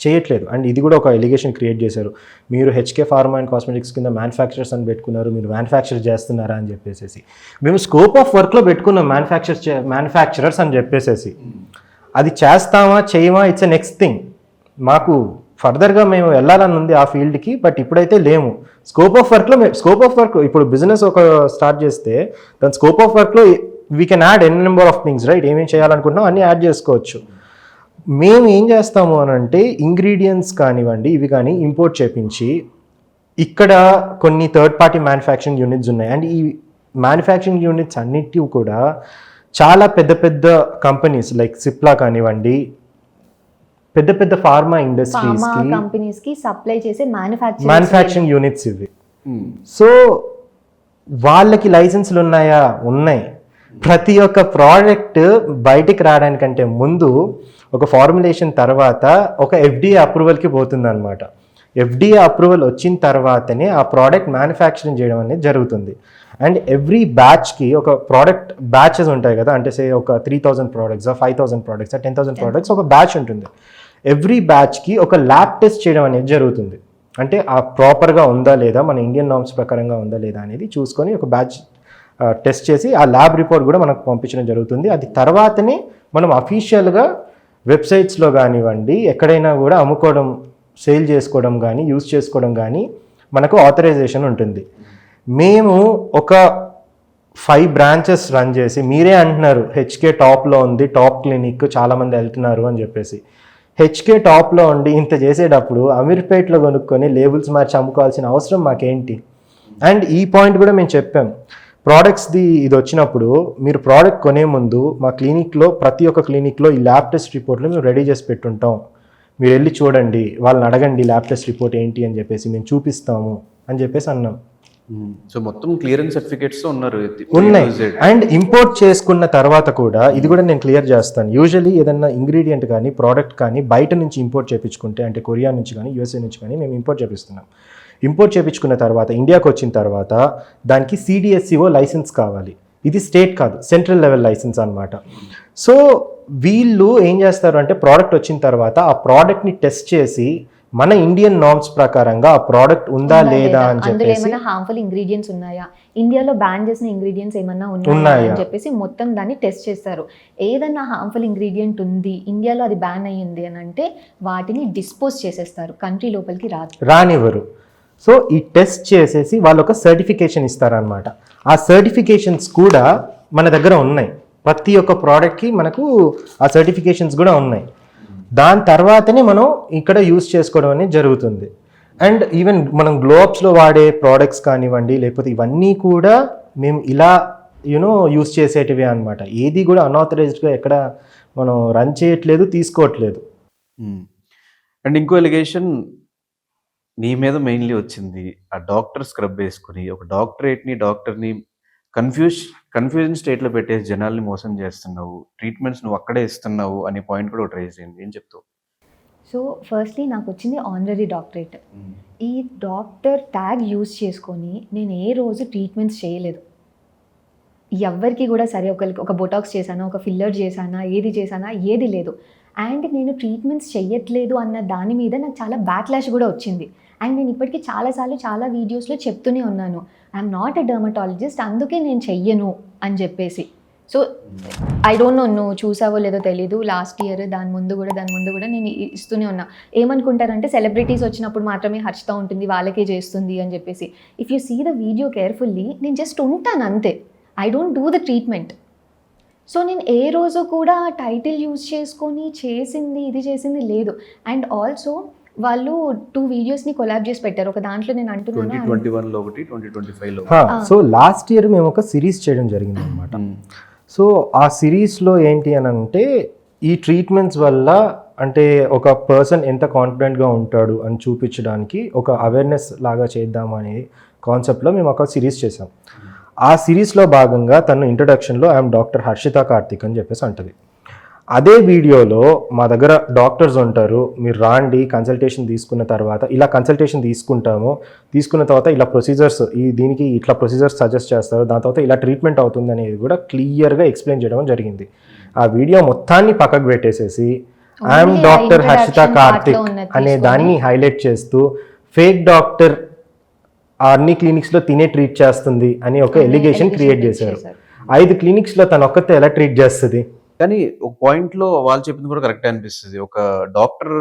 చేయట్లేదు. అండ్ ఇది కూడా ఒక ఎలిగేషన్ క్రియేట్ చేశారు, మీరు హెచ్కే ఫార్మా అండ్ కాస్మెటిక్స్ కింద మ్యానుఫ్యాక్చరర్స్ అని పెట్టుకున్నారు, మీరు మ్యానుఫ్యాక్చర్ చేస్తున్నారా అని చెప్పేసి. మేము స్కోప్ ఆఫ్ వర్క్లో పెట్టుకున్నాం మ్యానుఫ్యాక్చరర్స్ అని చెప్పేసి. అది చేస్తామా చేయమా ఇట్స్ ఎ నెక్స్ట్ థింగ్. మాకు ఫర్దర్గా మేము వెళ్ళాలని ఉంది ఆ ఫీల్డ్కి, బట్ ఇప్పుడైతే లేము. స్కోప్ ఆఫ్ వర్క్ ఇప్పుడు బిజినెస్ ఒక స్టార్ట్ చేస్తే దాని స్కోప్ ఆఫ్ వర్క్లో we can add n number of things, right? ఏమేమి చేయాలనుకుంటున్నాం అన్నీ యాడ్ చేసుకోవచ్చు. మేము ఏం చేస్తాము అని అంటే ఇంగ్రీడియంట్స్ కానివ్వండి ఇవి కానీ ఇంపోర్ట్ చేపించి ఇక్కడ కొన్ని థర్డ్ పార్టీ మ్యానుఫ్యాక్చరింగ్ యూనిట్స్ ఉన్నాయి. అండ్ ఈ మ్యానుఫ్యాక్చరింగ్ యూనిట్స్ అన్నిటివి కూడా చాలా పెద్ద పెద్ద కంపెనీస్ లైక్ సిప్లా కానివ్వండి, పెద్ద పెద్ద ఫార్మా ఇండస్ట్రీస్కి సప్లై చేసే మ్యానుఫ్యాక్చరింగ్ యూనిట్స్ ఇవి. సో వాళ్ళకి లైసెన్సులు ఉన్నాయా? ఉన్నాయి. ప్రతి ఒక్క ప్రోడక్ట్ బయటికి రావడానికంటే ముందు ఒక ఫార్ములేషన్ తర్వాత ఒక FDA అప్రూవల్కి పోతుంది అనమాట. FDA అప్రూవల్ వచ్చిన తర్వాతనే ఆ ప్రోడక్ట్ మ్యానుఫ్యాక్చరింగ్ చేయడం అనేది జరుగుతుంది. అండ్ ఎవ్రీ బ్యాచ్కి ఒక ప్రోడక్ట్ బ్యాచెస్ ఉంటాయి కదా, అంటే సే ఒక 3000 ప్రోడక్ట్స్ 5000 ప్రోడక్ట్స్ 10,000 ప్రోడక్ట్స్ ఒక బ్యాచ్ ఉంటుంది. ఎవ్రీ బ్యాచ్కి ఒక ల్యాబ్ టెస్ట్ చేయడం అనేది జరుగుతుంది. అంటే ఆ ప్రాపర్గా ఉందా లేదా, మన ఇండియన్ నార్మ్స్ ప్రకారంగా ఉందా లేదా అనేది చూసుకొని ఒక బ్యాచ్ టెస్ట్ చేసి ఆ ల్యాబ్ రిపోర్ట్ కూడా మనకు పంపించడం జరుగుతుంది. అది తర్వాతనే మనం అఫీషియల్గా వెబ్సైట్స్లో కానివ్వండి ఎక్కడైనా కూడా అమ్ముకోవడం, సేల్ చేసుకోవడం కానీ యూజ్ చేసుకోవడం కానీ మనకు ఆథరైజేషన్ ఉంటుంది. మేము ఒక 5 బ్రాంచెస్ రన్ చేసి, మీరే అంటున్నారు హెచ్కే టాప్లో ఉంది, టాప్ క్లినిక్ చాలామంది వెళ్తున్నారు అని చెప్పేసి. హెచ్కే టాప్లో ఉండి ఇంత చేసేటప్పుడు అమీర్పేట్లో కొనుక్కొని లేబుల్స్ మార్చి అమ్ముకోవాల్సిన అవసరం మాకేంటి? అండ్ ఈ పాయింట్ కూడా మేము చెప్పాం, ప్రోడక్ట్స్ది ఇది వచ్చినప్పుడు మీరు ప్రోడక్ట్ కొనే ముందు మా క్లినిక్లో ప్రతి ఒక్క క్లినిక్లో ఈ ల్యాబ్ టెస్ట్ రిపోర్ట్లు మేము రెడీ చేసి పెట్టుంటాం. మీరు వెళ్ళి చూడండి, వాళ్ళని అడగండి ల్యాబ్ టెస్ట్ రిపోర్ట్ ఏంటి అని చెప్పేసి, మేము చూపిస్తాము అని చెప్పేసి అన్నాం. సో మొత్తం క్లియరెన్స్ సర్టిఫికేట్స్ ఉన్నారు. ఉన్నాయి. అండ్ ఇంపోర్ట్ చేసుకున్న తర్వాత కూడా ఇది కూడా నేను క్లియర్ చేస్తాను. యూజువలీ ఏదన్నా ఇంగ్రీడియంట్ కానీ ప్రోడక్ట్ కానీ బయట నుంచి ఇంపోర్ట్ చేయించుకుంటే, అంటే కొరియా నుంచి కానీ యూఎస్ఏ నుంచి కానీ మేము ఇంపోర్ట్ చేపిస్తున్నాం. ఇంపోర్ట్ చేయించుకున్న తర్వాత ఇండియాకి వచ్చిన తర్వాత దానికి CDSCO లైసెన్స్ కావాలి. ఇది స్టేట్ కాదు, సెంట్రల్ లెవెల్ లైసెన్స్ అనమాట. సో వీళ్ళు ఏం చేస్తారు అంటే ప్రోడక్ట్ వచ్చిన తర్వాత ఆ ప్రోడక్ట్ని టెస్ట్ చేసి మన ఇండియన్ నార్మ్స్ ప్రకారంగా ఆ ప్రోడక్ట్ ఉందా లేదా అని అందులో చెప్పేసి, ఏమైనా హార్మ్ఫుల్ ఇంగ్రీడియంట్స్ ఉన్నాయా, ఇండియాలో బ్యాన్ చేసిన ఇంగ్రీడియంట్స్ ఏమన్నా ఉన్నాయా అని చెప్పేసి మొత్తం దాన్ని టెస్ట్ చేస్తారు. ఏదన్నా హార్మ్ఫుల్ ఇంగ్రీడియంట్ ఉంది, ఇండియాలో అది బ్యాన్ అయ్యింది అని అంటే వాటిని డిస్పోజ్ చేసేస్తారు, కంట్రీ లోపలికి రానివ్వరు. సో ఈ టెస్ట్ చేసేసి వాళ్ళు ఒక సర్టిఫికేషన్ ఇస్తారనమాట. ఆ సర్టిఫికేషన్స్ కూడా మన దగ్గర ఉన్నాయి. ప్రతి ఒక్క ప్రోడక్ట్కి మనకు ఆ సర్టిఫికేషన్స్ కూడా ఉన్నాయి. దాని తర్వాతనే మనం ఇక్కడ యూస్ చేసుకోవడం అనేది జరుగుతుంది. అండ్ ఈవెన్ మనం గ్లోబ్స్లో వాడే ప్రోడక్ట్స్ కానివ్వండి, లేకపోతే ఇవన్నీ కూడా మేము ఇలా యూస్ చేసేటివే అనమాట. ఏది కూడా అన్ఆథరైజ్డ్గా ఎక్కడ మనం రన్ చేయట్లేదు, తీసుకోవట్లేదు. అండ్ ఇంకో ఎలిగేషన్ నీ మీద మెయిన్లీ వచ్చింది, ఆ డాక్టర్ స్క్రబ్ వేసుకుని ఒక డాక్టర్ని కన్ఫ్యూజన్ స్టేట్లో పెట్టేసి జనాల్ని మోసం చేస్తున్నావు, ట్రీట్మెంట్స్ నువ్వు అక్కడే ఇస్తున్నావు అనే పాయింట్ కూడా ఒకటి రైజ్ అయింది. ఏం చెప్తావు? సో ఫస్ట్లీ నాకు వచ్చింది ఆనరరీ డాక్టరేట్. ఈ డాక్టర్ ట్యాగ్ యూజ్ చేసుకొని నేను ఏ రోజు ట్రీట్మెంట్స్ చేయలేదు ఎవ్వరికి కూడా. సరే ఒకరికి ఒక బొటాక్స్ చేశానా, ఒక ఫిల్లర్ చేశానా, ఏది లేదు. అండ్ నేను ట్రీట్మెంట్స్ చెయ్యట్లేదు అన్న దాని మీద నాకు చాలా బ్యాక్లాష్ కూడా వచ్చింది. అండ్ నేను ఇప్పటికీ చాలాసార్లు చాలా వీడియోస్లో చెప్తూనే ఉన్నాను, ఐఎమ్ నాట్ ఎ డర్మటాలజిస్ట్, అందుకే నేను చెయ్యను అని చెప్పేసి. సో ఐ డోంట్ నో నువ్వు చూసావో లేదో తెలీదు, లాస్ట్ ఇయర్ దాని ముందు కూడా నేను ఇస్తూనే ఉన్నా. ఏమనుకుంటారంటే సెలబ్రిటీస్ వచ్చినప్పుడు మాత్రమే హర్షిత ఉంటుంది, వాళ్ళకే చేస్తుంది అని చెప్పేసి. If you see the video carefully, నేను జస్ట్ ఉంటాను అంతే, I don't do the treatment. So నేను ఏ రోజు కూడా టైటిల్ యూజ్ చేసుకొని ఇది చేసింది లేదు. అండ్ ఆల్సో వాళ్ళు 2 వీడియోస్ని కొలాబ్ చేసి పెట్టారు. ఒక దాంట్లో నేను అంటున్నాను 2021లో ఒకటి, 2025లో. సో లాస్ట్ ఇయర్ మేము ఒక సిరీస్ చేయడం జరిగింది అనమాట. సో ఆ సిరీస్లో ఏంటి అని అంటే, ఈ ట్రీట్మెంట్స్ వల్ల అంటే ఒక పర్సన్ ఎంత కాన్ఫిడెంట్గా ఉంటాడు అని చూపించడానికి ఒక అవేర్నెస్ లాగా చేద్దాం అనే కాన్సెప్ట్లో మేము ఒక సిరీస్ చేసాం. ఆ సిరీస్లో భాగంగా తను ఇంట్రడక్షన్లో ఐఎమ్ డాక్టర్ హర్షిత కార్తిక్ అని చెప్పేసి అంటది. అదే వీడియోలో మా దగ్గర డాక్టర్స్ ఉంటారు, మీరు రాండి కన్సల్టేషన్ తీసుకున్న తర్వాత ఇలా కన్సల్టేషన్ తీసుకున్న తర్వాత ఇలా ప్రొసీజర్స్, దీనికి ఇట్లా ప్రొసీజర్స్ సజెస్ట్ చేస్తారు, దాని తర్వాత ఇలా ట్రీట్మెంట్ అవుతుంది అనేది కూడా క్లియర్గా ఎక్స్ప్లెయిన్ చేయడం జరిగింది. ఆ వీడియో మొత్తాన్ని పక్కకు పెట్టేసేసి ఐఎమ్ డాక్టర్ హర్షిత కార్తిక్ అనే దాన్ని హైలైట్ చేస్తూ ఫేక్ డాక్టర్ అన్ని క్లినిక్స్లో తినే ట్రీట్ చేస్తుంది అని ఒక ఎలిగేషన్ క్రియేట్ చేశారు. 5 క్లినిక్స్లో తను ఒక్కతే ఎలా ట్రీట్ చేస్తుంది? కానీ ఒక పాయింట్లో వాళ్ళు చెప్పింది కూడా కరెక్టే అనిపిస్తుంది. ఒక డాక్టర్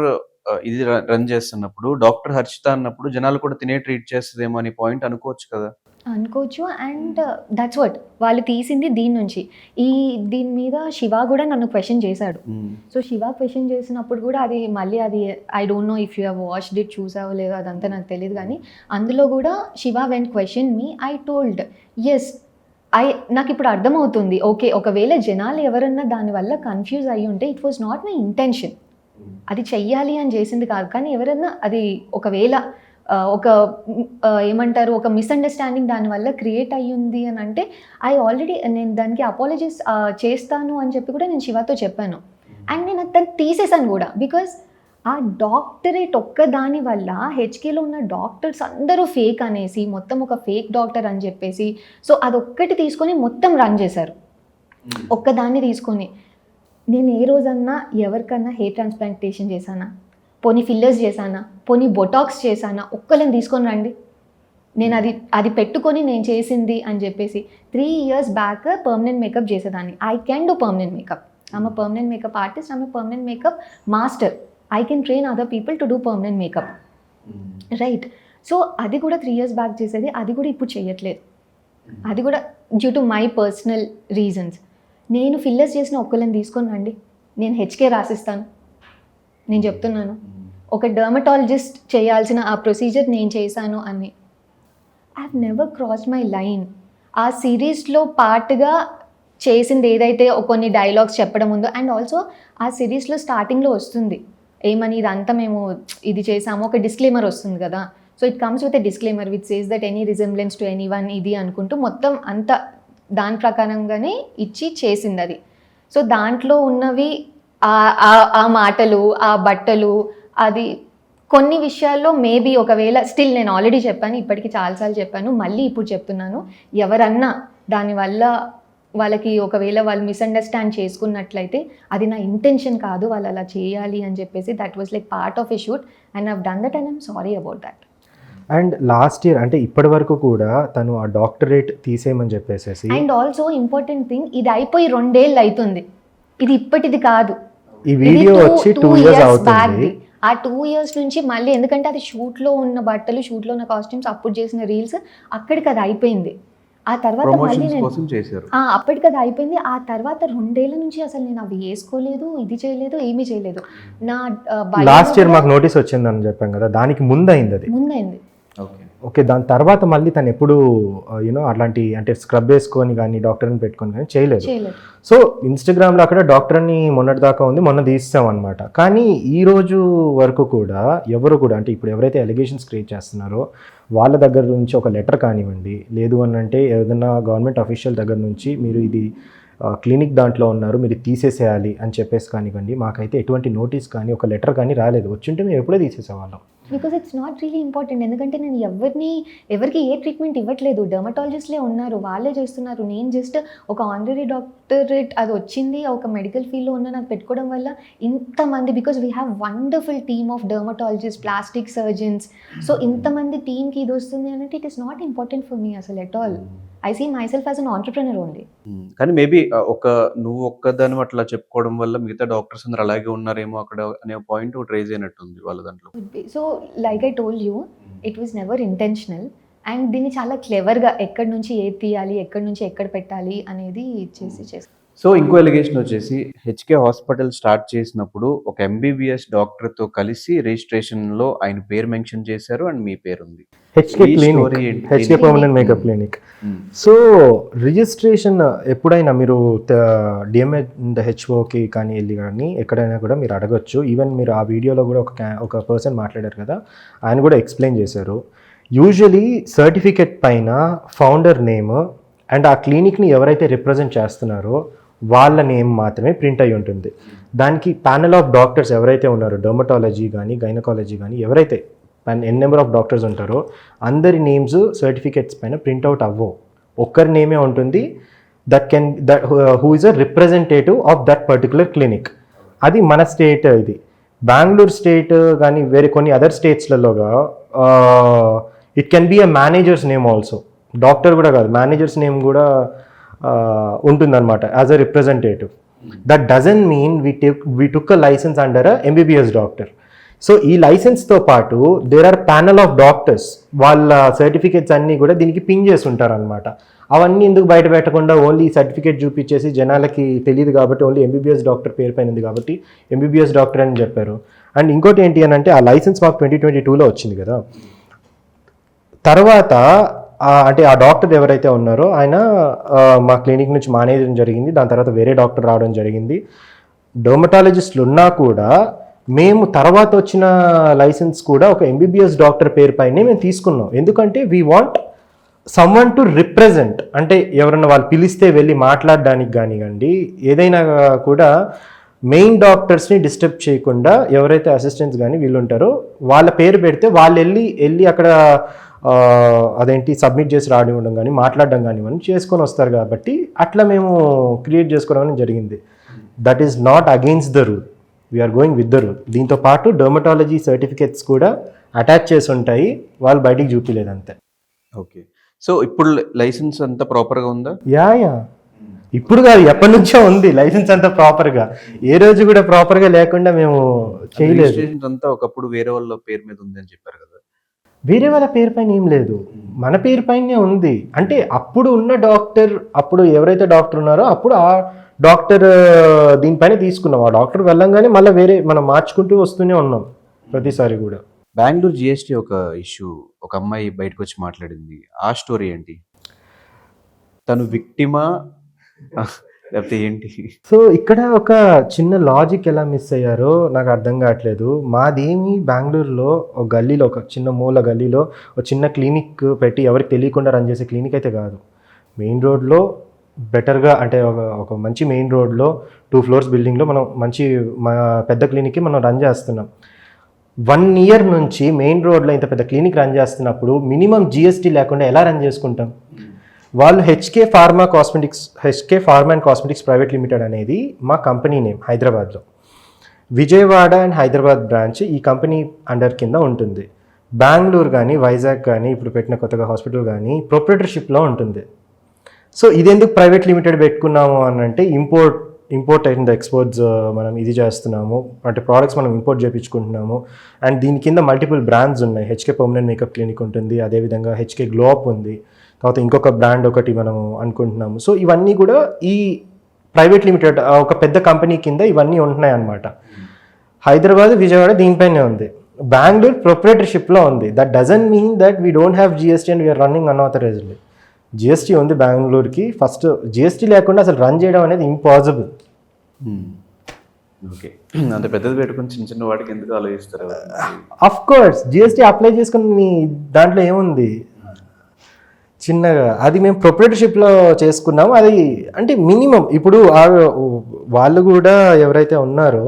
ఇది రన్ చేస్తున్నప్పుడు, డాక్టర్ హర్షిత అన్నప్పుడు జనాలు కూడా తినే ట్రీట్ చేస్తుందేమో అని పాయింట్ అనుకోవచ్చు కదా. అనుకోవచ్చు. అండ్ దట్స్ వాట్ వాళ్ళు తీసింది దీని నుంచి. దీని మీద శివ కూడా నన్ను క్వశ్చన్ చేశాడు. సో శివ క్వశ్చన్ చేసినప్పుడు కూడా అది I don't know if you have watched it, చూసావో లేదో అదంతా నాకు తెలియదు. కానీ అందులో కూడా Shiva when question me, I told yes, నాకు ఇప్పుడు అర్థమవుతుంది. ఓకే, ఒకవేళ జనాలు ఎవరన్నా దానివల్ల కన్ఫ్యూజ్ అయ్యి ఉంటే it was not my intention, అది చెయ్యాలి అని చేసింది కాదు. కానీ ఎవరన్నా అది ఒకవేళ ఏమంటారు ఒక మిస్అండర్స్టాండింగ్ దానివల్ల క్రియేట్ అయ్యింది అని అంటే నేను దానికి అపాలజైజ్ చేస్తాను అని చెప్పి కూడా నేను శివతో చెప్పాను. అండ్ నేను దాన్ని తీసేసాను కూడా. బికాజ్ ఆ డాక్టరేట్ ఒక్క దాని వల్ల హెచ్కేలో ఉన్న డాక్టర్స్ అందరూ ఫేక్ అనేసి మొత్తం ఒక ఫేక్ డాక్టర్ అని చెప్పేసి, సో అదొక్కటి తీసుకొని మొత్తం రన్ చేశారు. ఒక్కదాన్ని తీసుకొని నేను ఏ రోజన్నా ఎవరికన్నా హెయిర్ ట్రాన్స్ప్లాంటేషన్ చేశానా, పోనీ ఫిల్లర్స్ చేశానా, పోనీ బొటాక్స్ చేశానా, ఒక్కళ్ళని తీసుకొని రండి. నేను అది పెట్టుకొని నేను చేసింది అని చెప్పేసి 3 years బ్యాక్ పర్మనెంట్ మేకప్ చేసేదాన్ని. I can do permanent makeup, I'm a permanent makeup artist, I'm a permanent makeup master, I can train other people to do permanent makeup, right. So అది కూడా 3 years బ్యాక్ చేసేది, అది కూడా ఇప్పుడు చేయట్లేదు. అది కూడా due to my personal reasons. నేను ఫిల్లర్స్ చేసిన ఒక్కళ్ళని తీసుకొని రండి, నేను హెచ్కే రాసిస్తాను. నేను చెప్తున్నాను, ఒక డర్మటాలజిస్ట్ చేయాల్సిన ఆ ప్రొసీజర్ నేను చేశాను అని. I have never crossed my line. ఆ సిరీస్లో పార్ట్గా చేసింది ఏదైతే కొన్ని డైలాగ్స్ చెప్పడం ఉందో, అండ్ ఆల్సో ఆ సిరీస్లో స్టార్టింగ్లో వస్తుంది ఏమని ఇదంతా మేము ఇది చేసాము, ఒక డిస్క్లైమర్ వస్తుంది కదా. So it comes with a disclaimer which says that any resemblance to any one ఇది అనుకుంటూ మొత్తం అంతా దాని ప్రకారంగానే ఇచ్చి చేసింది అది. సో దాంట్లో ఉన్నవి ఆ మాటలు, ఆ బట్టలు, అది కొన్ని విషయాల్లో మేబీ ఒకవేళ స్టిల్ నేను ఆల్రెడీ చెప్పాను, ఇప్పటికి చాలాసార్లు చెప్పాను, మళ్ళీ ఇప్పుడు చెప్తున్నాను, ఎవరన్నా దానివల్ల వాళ్ళకి ఒకవేళ వాళ్ళు మిస్అండర్స్టాండ్ చేసుకున్నట్లయితే అది నా ఇంటెన్షన్ కాదు, వాళ్ళు అలా చేయాలి అని చెప్పేసి that was like part of a shoot and I've done that and I'm sorry about that. And last year అంటే ఇప్పటి వరకు కూడా తను ఆ డాక్టరేట్ తీసేయమని చెప్పేసి. అండ్ ఆల్సో ఇంపార్టెంట్ థింగ్, ఇది అయిపోయి 2 ఏళ్ళు అవుతుంది, ఇది ఇప్పటిది కాదు. ఈ వీడియో వచ్చి 2 years అవుతుంది. ఆ 2 years నుంచి మళ్ళీ, ఎందుకంటే అది షూట్లో ఉన్న బట్టలు, షూట్లో ఉన్న కాస్ట్యూమ్స్, అప్పుడు చేసిన రీల్స్, అక్కడికి అది అయిపోయింది. ఆ తర్వాత మళ్ళీ అప్పటికి అది అయిపోయింది. ఆ తర్వాత 2 ఏళ్ల నుంచి అసలు నేను అవి వేసుకోలేదు, ఇది చేయలేదు, ఏమీ చేయలేదు. నా లాస్ట్ ఇయర్ మాకు నోటీస్ వచ్చిందని చెప్పాం కదా, దానికి ముందైంది అది. ముందైంది. ఓకే, దాని తర్వాత మళ్ళీ తను ఎప్పుడు యూనో అట్లాంటి అంటే స్క్రబ్ వేసుకొని కానీ డాక్టర్ని పెట్టుకొని కానీ చేయలేదు. సో ఇన్స్టాగ్రామ్లో అక్కడ డాక్టర్ని మొన్నటి దాకా ఉంది, మొన్న తీస్తాం అనమాట. కానీ ఈ రోజు వరకు కూడా ఎవరు కూడా అంటే ఇప్పుడు ఎవరైతే అలిగేషన్స్ క్రియేట్ చేస్తున్నారో వాళ్ళ దగ్గర నుంచి ఒక లెటర్ కానివ్వండి, లేదు అని అంటే ఏదైనా గవర్నమెంట్ అఫీషియల్ దగ్గర నుంచి మీరు ఇది క్లినిక్ దాంట్లో ఉన్నారు, మీరు తీసేసేయాలి అని చెప్పేసి కానివ్వండి, మాకైతే ఎటువంటి నోటీస్ కానీ ఒక లెటర్ కానీ రాలేదు. వచ్చింటే మేము ఎప్పుడే తీసేసేవాళ్ళం. Because it's not really important. ఎందుకంటే నేను ఎవరికి ఏ ట్రీట్మెంట్ ఇవ్వట్లేదు, డెర్మటాలజిస్ట్లే ఉన్నారు, వాళ్ళే చేస్తున్నారు. నేను జస్ట్ ఒక ఆనరీ డాక్టరేట్ అది వచ్చింది, ఒక మెడికల్ ఫీల్డ్లో ఉన్న నాకు పెట్టుకోవడం వల్ల ఇంతమంది, because we have wonderful team of dermatologist, plastic surgeons. So ఇంతమంది టీమ్కి ఇది వస్తుంది అంటే it is not important for me అసలు at all. I see myself as an entrepreneur only. కానీ మేబీ నువ్వు ఒక్కదాని అట్లా చెప్పుకోవడం వల్ల మిగతా డాక్టర్స్ అందరూ అలాగే ఉన్నారేమో అక్కడ అనే పాయింట్ ఒకటి రేజ్ అయినట్టుంది వాళ్ళ దాంట్లో. So like I told you, it was never intentional. And దీన్ని చాలా క్లెవర్గా ఎక్కడి నుంచి ఏది తీయాలి, ఎక్కడి నుంచి ఎక్కడ పెట్టాలి అనేది చేసి. సో ఇంకో ఎలిగేషన్ వచ్చేసి హెచ్కే హాస్పిటల్ స్టార్ట్ చేసినప్పుడు ఒక ఎంబీబీఎస్ డాక్టర్తో కలిసి రిజిస్ట్రేషన్లో ఆయన పేరు మెన్షన్ చేశారు అండ్ మీ పేరు ఉంది, HK clinic, HK permanent makeup clinic. So registration ఎప్పుడైనా మీరు DMHOకి కానీ వెళ్ళి కానీ ఎక్కడైనా కూడా మీరు అడగచ్చు. ఈవెన్ మీరు ఆ వీడియోలో కూడా ఒక పర్సన్ మాట్లాడారు కదా, ఆయన కూడా ఎక్స్ప్లెయిన్ చేశారు. యూజువలీ సర్టిఫికెట్ పైన ఫౌండర్ నేమ్ అండ్ ఆ క్లినిక్ని ఎవరైతే రిప్రజెంట్ చేస్తున్నారో వాళ్ళ నేమ్ మాత్రమే ప్రింట్ అయి ఉంటుంది. దానికి ప్యానెల్ ఆఫ్ డాక్టర్స్ ఎవరైతే ఉన్నారో, డర్మటాలజీ కానీ గైనకాలజీ కానీ ఎవరైతే నెంబర్ ఆఫ్ డాక్టర్స్ ఉంటారో అందరి నేమ్స్ సర్టిఫికెట్స్ పైన ప్రింట్అవుట్ అవ్వవు, ఒక్కరి నేమే ఉంటుంది. Who is a representative of that particular clinic. అది మన స్టేట్, ఇది బెంగళూరు స్టేట్ కానీ వేరే కొన్ని అదర్ స్టేట్స్లలోగా it can be a manager's name also, doctor కూడా కాదు, మేనేజర్స్ నేమ్ కూడా ఉంటుందన్నమాట as a representative. That doesn't mean we took a license under a MBBS doctor. So ఈ లైసెన్స్తో పాటు there are panel of doctors, వాళ్ళ certificates అన్నీ కూడా దీనికి పిన్ చేసి ఉంటారు అనమాట. అవన్నీ ఎందుకు బయట పెట్టకుండా ఓన్లీ సర్టిఫికేట్ చూపించేసి జనాలకి తెలియదు కాబట్టి ఓన్లీ ఎంబీబీఎస్ డాక్టర్ పేరు పైన ఉంది కాబట్టి ఎంబీబీఎస్ డాక్టర్ అని చెప్పారు. అండ్ ఇంకోటి ఏంటి అని అంటే ఆ లైసెన్స్ మాకు 2022లో వచ్చింది కదా. తర్వాత అంటే ఆ డాక్టర్ ఎవరైతే ఉన్నారో ఆయన మా క్లినిక్ నుంచి మానేయడం జరిగింది. దాని తర్వాత వేరే డాక్టర్ రావడం జరిగింది. డర్మటాలజిస్టులు ఉన్నా కూడా మేము తర్వాత వచ్చిన లైసెన్స్ కూడా ఒక ఎంబీబీఎస్ డాక్టర్ పేరు పైనే మేము తీసుకున్నాం. ఎందుకంటే we want someone to represent, అంటే ఎవరన్నా వాళ్ళు పిలిస్తే వెళ్ళి మాట్లాడడానికి కానివ్వండి, ఏదైనా కూడా మెయిన్ డాక్టర్స్ని డిస్టర్బ్ చేయకుండా ఎవరైతే అసిస్టెంట్స్ కానీ వీళ్ళు ఉంటారో వాళ్ళ పేరు పెడితే వాళ్ళు వెళ్ళి అక్కడ అదేంటి సబ్మిట్ చేసి రానివ్వడం కానీ మాట్లాడడం కానివ్వండి చేసుకొని వస్తారు. కాబట్టి అట్లా మేము క్రియేట్ చేసుకోవడం జరిగింది. That is not against the rule, we're going with the rule. దీంతో పాటు డర్మటాలజీ సర్టిఫికేట్స్ కూడా అటాచ్ చేసి ఉంటాయి, వాళ్ళు బయటికి చూపించలేదు అంతే. ఓకే, సో ఇప్పుడు లైసెన్స్ అంతా ప్రాపర్గా ఉందా? యా ఇప్పుడు కాదు, ఎప్పటి నుంచో ఉంది లైసెన్స్ అంతా ప్రాపర్గా. ఏ రోజు కూడా ప్రాపర్గా లేకుండా మేము చేయలేదు. అంతా ఒకప్పుడు వేరే వాళ్ళ పేరు మీద ఉంది అని చెప్పారు కదా. వేరే వాళ్ళ పేరు పైన ఏం లేదు, మన పేరు పైనే ఉంది. అంటే అప్పుడు ఉన్న డాక్టర్, అప్పుడు ఎవరైతే డాక్టర్ ఉన్నారో అప్పుడు ఆ డాక్టర్ దీనిపైన తీసుకున్నాం. ఆ డాక్టర్ వెళ్ళంగానే మళ్ళీ వేరే మనం మార్చుకుంటూ వస్తూనే ఉన్నాం ప్రతిసారి కూడా. బెంగళూరు జిఎస్టీ ఒక ఇష్యూ, ఒక అమ్మాయి బయటకు వచ్చి మాట్లాడింది, ఆ స్టోరీ ఏంటి? తను విక్టిమా లేకపోతే ఏంటి? సో ఇక్కడ ఒక చిన్న లాజిక్ ఎలా మిస్ అయ్యారో నాకు అర్థం కావట్లేదు. మాదేమి బెంగళూరులో ఒక గల్లీలో, ఒక చిన్న మూల గల్లీలో ఒక చిన్న క్లినిక్ పెట్టి ఎవరికి తెలియకుండా రన్ చేసే క్లినిక్ అయితే కాదు. మెయిన్ రోడ్లో బెటర్గా, అంటే ఒక మంచి మెయిన్ రోడ్లో 2 floors బిల్డింగ్లో మనం మంచి పెద్ద క్లినిక్కి మనం రన్ చేస్తున్నాం. 1 year నుంచి మెయిన్ రోడ్లో ఇంత పెద్ద క్లినిక్ రన్ చేస్తున్నప్పుడు మినిమం జిఎస్టీ లేకుండా ఎలా రన్ చేసుకుంటాం? వాళ్ళు HK pharma and cosmetics private limited అనేది మా కంపెనీ నేమ్ హైదరాబాద్లో. విజయవాడ అండ్ హైదరాబాద్ బ్రాంచ్ ఈ కంపెనీ అండర్ కింద ఉంటుంది. బెంగళూరు కానీ వైజాగ్ కానీ ఇప్పుడు పెట్టిన కొత్తగా హాస్పిటల్ కానీ ప్రొప్రైటర్షిప్లో ఉంటుంది. సో ఇది ఎందుకు ప్రైవేట్ లిమిటెడ్ పెట్టుకున్నాము అని అంటే ఇంపోర్ట్ అయిన ఎక్స్పోర్ట్స్ మనం ఇది చేస్తున్నాము, అంటే ప్రోడక్ట్స్ మనం ఇంపోర్ట్ చేయించుకుంటున్నాము. అండ్ దీని కింద మల్టిపుల్ బ్రాండ్స్ ఉన్నాయి. హెచ్కే పర్మనెంట్ మేకప్ క్లినిక్ ఉంటుంది, అదేవిధంగా హెచ్కే గ్లో అప్ ఉంది, తర్వాత ఇంకొక బ్రాండ్ ఒకటి మనం అనుకుంటున్నాము. సో ఇవన్నీ కూడా ఈ ప్రైవేట్ లిమిటెడ్ ఒక పెద్ద కంపెనీ కింద ఇవన్నీ ఉంటున్నాయి అన్నమాట. హైదరాబాద్, విజయవాడ దీనిపైనే ఉంది. బెంగళూరు ప్రొప్రైటర్షిప్లో ఉంది. That doesn't mean that we don't have GST and we are running unauthorisedly. GST ఉంది బెంగళూరుకి. ఫస్ట్ జిఎస్టీ లేకుండా అసలు రన్ చేయడం అనేది ఇంపాసిబుల్. ఓకే, అంత పెద్దది పెట్టుకుని చిన్న చిన్న వాటికి ఎందుకు ఆలోచిస్తారు? అఫ్ కోర్స్ జిఎస్టీ అప్లై చేసుకుని దాంట్లో ఏముంది చిన్నగా, అది మేము ప్రొప్రైటర్షిప్లో చేసుకున్నాము. అది అంటే మినిమం ఇప్పుడు వాళ్ళు కూడా ఎవరైతే ఉన్నారో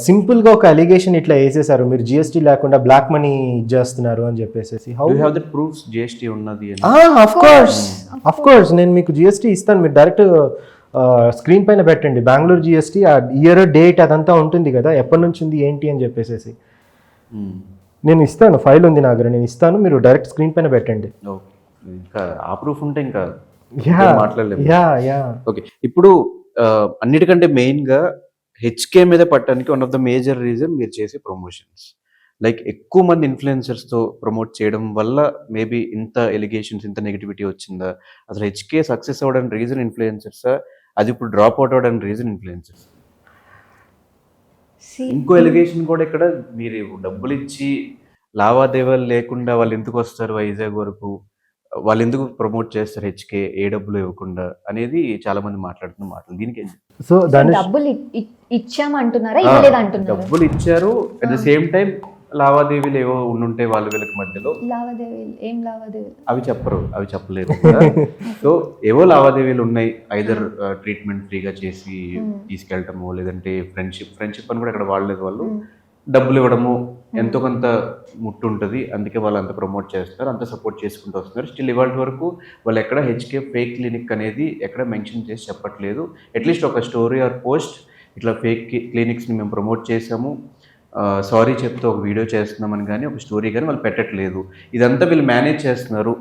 సింపుల్గా ఒక అలిగేషన్ ఇట్లా వేసేసారు, మీరు జిఎస్టీ లేకుండా బ్లాక్ మనీ ఇచ్చేస్తున్నారు అని చెప్పేసి. How you have that proofs GST ఉన్నది అని? అఫ్ కోర్స్ నేను మీకు జిఎస్టీ ఇస్తాను. మీరు డైరెక్ట్ స్క్రీన్ పైన పెట్టండి బెంగళూరు జిఎస్టీ, ఆ ఇయర్ డేట్ అదంతా ఉంటుంది కదా, ఎప్పటి నుంచి ఉంది ఏంటి అని చెప్పేసి నేను ఇస్తాను. ఫైల్ ఉంది నా దగ్గర, నేను ఇస్తాను. మీరు డైరెక్ట్ స్క్రీన్ పైన పెట్టండి. ఇంకా ఆ ప్రూఫ్ ఉంటే ఇంకా మాట్లాడలేదు. ఓకే, ఇప్పుడు అన్నిటికంటే మెయిన్గా హెచ్కే మీద పట్టడానికి one of the major reason మీరు చేసే ప్రమోషన్స్. లైక్ ఎక్కువ మంది ఇన్ఫ్లుయెన్సర్స్తో ప్రమోట్ చేయడం వల్ల మేబీ ఇంత ఎలిగేషన్స్, ఇంత నెగిటివిటీ వచ్చిందా? అసలు హెచ్కే సక్సెస్ అవ్వడానికి రీజన్ ఇన్ఫ్లుయెన్సర్సా? అది ఇప్పుడు డ్రాప్ అవుట్ అవ్వడానికి రీజన్ ఇన్ఫ్లుయెన్సర్స్. ఇంకో ఎలిగేషన్ కూడా ఇక్కడ, మీరు డబ్బులు ఇచ్చి లావాదేవీలు లేకుండా వాళ్ళు ఎందుకు వస్తారు వైజాగ్ వరకు, వాళ్ళు ఎందుకు ప్రమోట్ చేస్తారు హెచ్కే ఏ డబ్బులు ఇవ్వకుండా అనేది చాలా మంది మాట్లాడుతున్న మాటలు. దీనికి సో డబ్బులు ఇచ్చామంటున్నారా, ఇవ్వలేదు అంటున్నారా? డబ్బులు ఇచ్చారు, అట్ ద సేమ్ టైం లావాదేవీలు ఏవో ఉండుంటాయి వాళ్ళ వీళ్ళకి మధ్యలో. ఏం లావాదేవీలు అవి చెప్పరు, అవి చెప్పలేరు. సో ఏవో లావాదేవీలు ఉన్నాయి, ఐదర్ ట్రీట్మెంట్ ఫ్రీగా చేసి తీసుకెళ్ళటము, లేదంటే ఫ్రెండ్షిప్ అని కూడా ఇక్కడ వాడలేదు. వాళ్ళు డబ్బులు ఇవ్వడము, ఎంతో కొంత ముట్టు ఉంటుంది, అందుకే వాళ్ళు అంత ప్రమోట్ చేస్తారు, అంత సపోర్ట్ చేసుకుంటూ వస్తున్నారు. స్టిల్ ఇవాళ వరకు వాళ్ళు ఎక్కడ హెచ్కే ఫేక్ క్లినిక్ అనేది ఎక్కడ మెన్షన్ చేసి చెప్పట్లేదు. అట్లీస్ట్ ఒక స్టోరీ ఆర్ పోస్ట్ ఇట్లా ఫేక్ క్లినిక్స్ని మేము ప్రమోట్ చేసాము, సారీ చెప్తే ఒక వీడియో చేస్తున్నామని కానీ ఒక స్టోరీ కానీ వాళ్ళు పెట్టట్లేదు. ఇదంతా వీళ్ళు మేనేజ్ చేస్తున్నారు.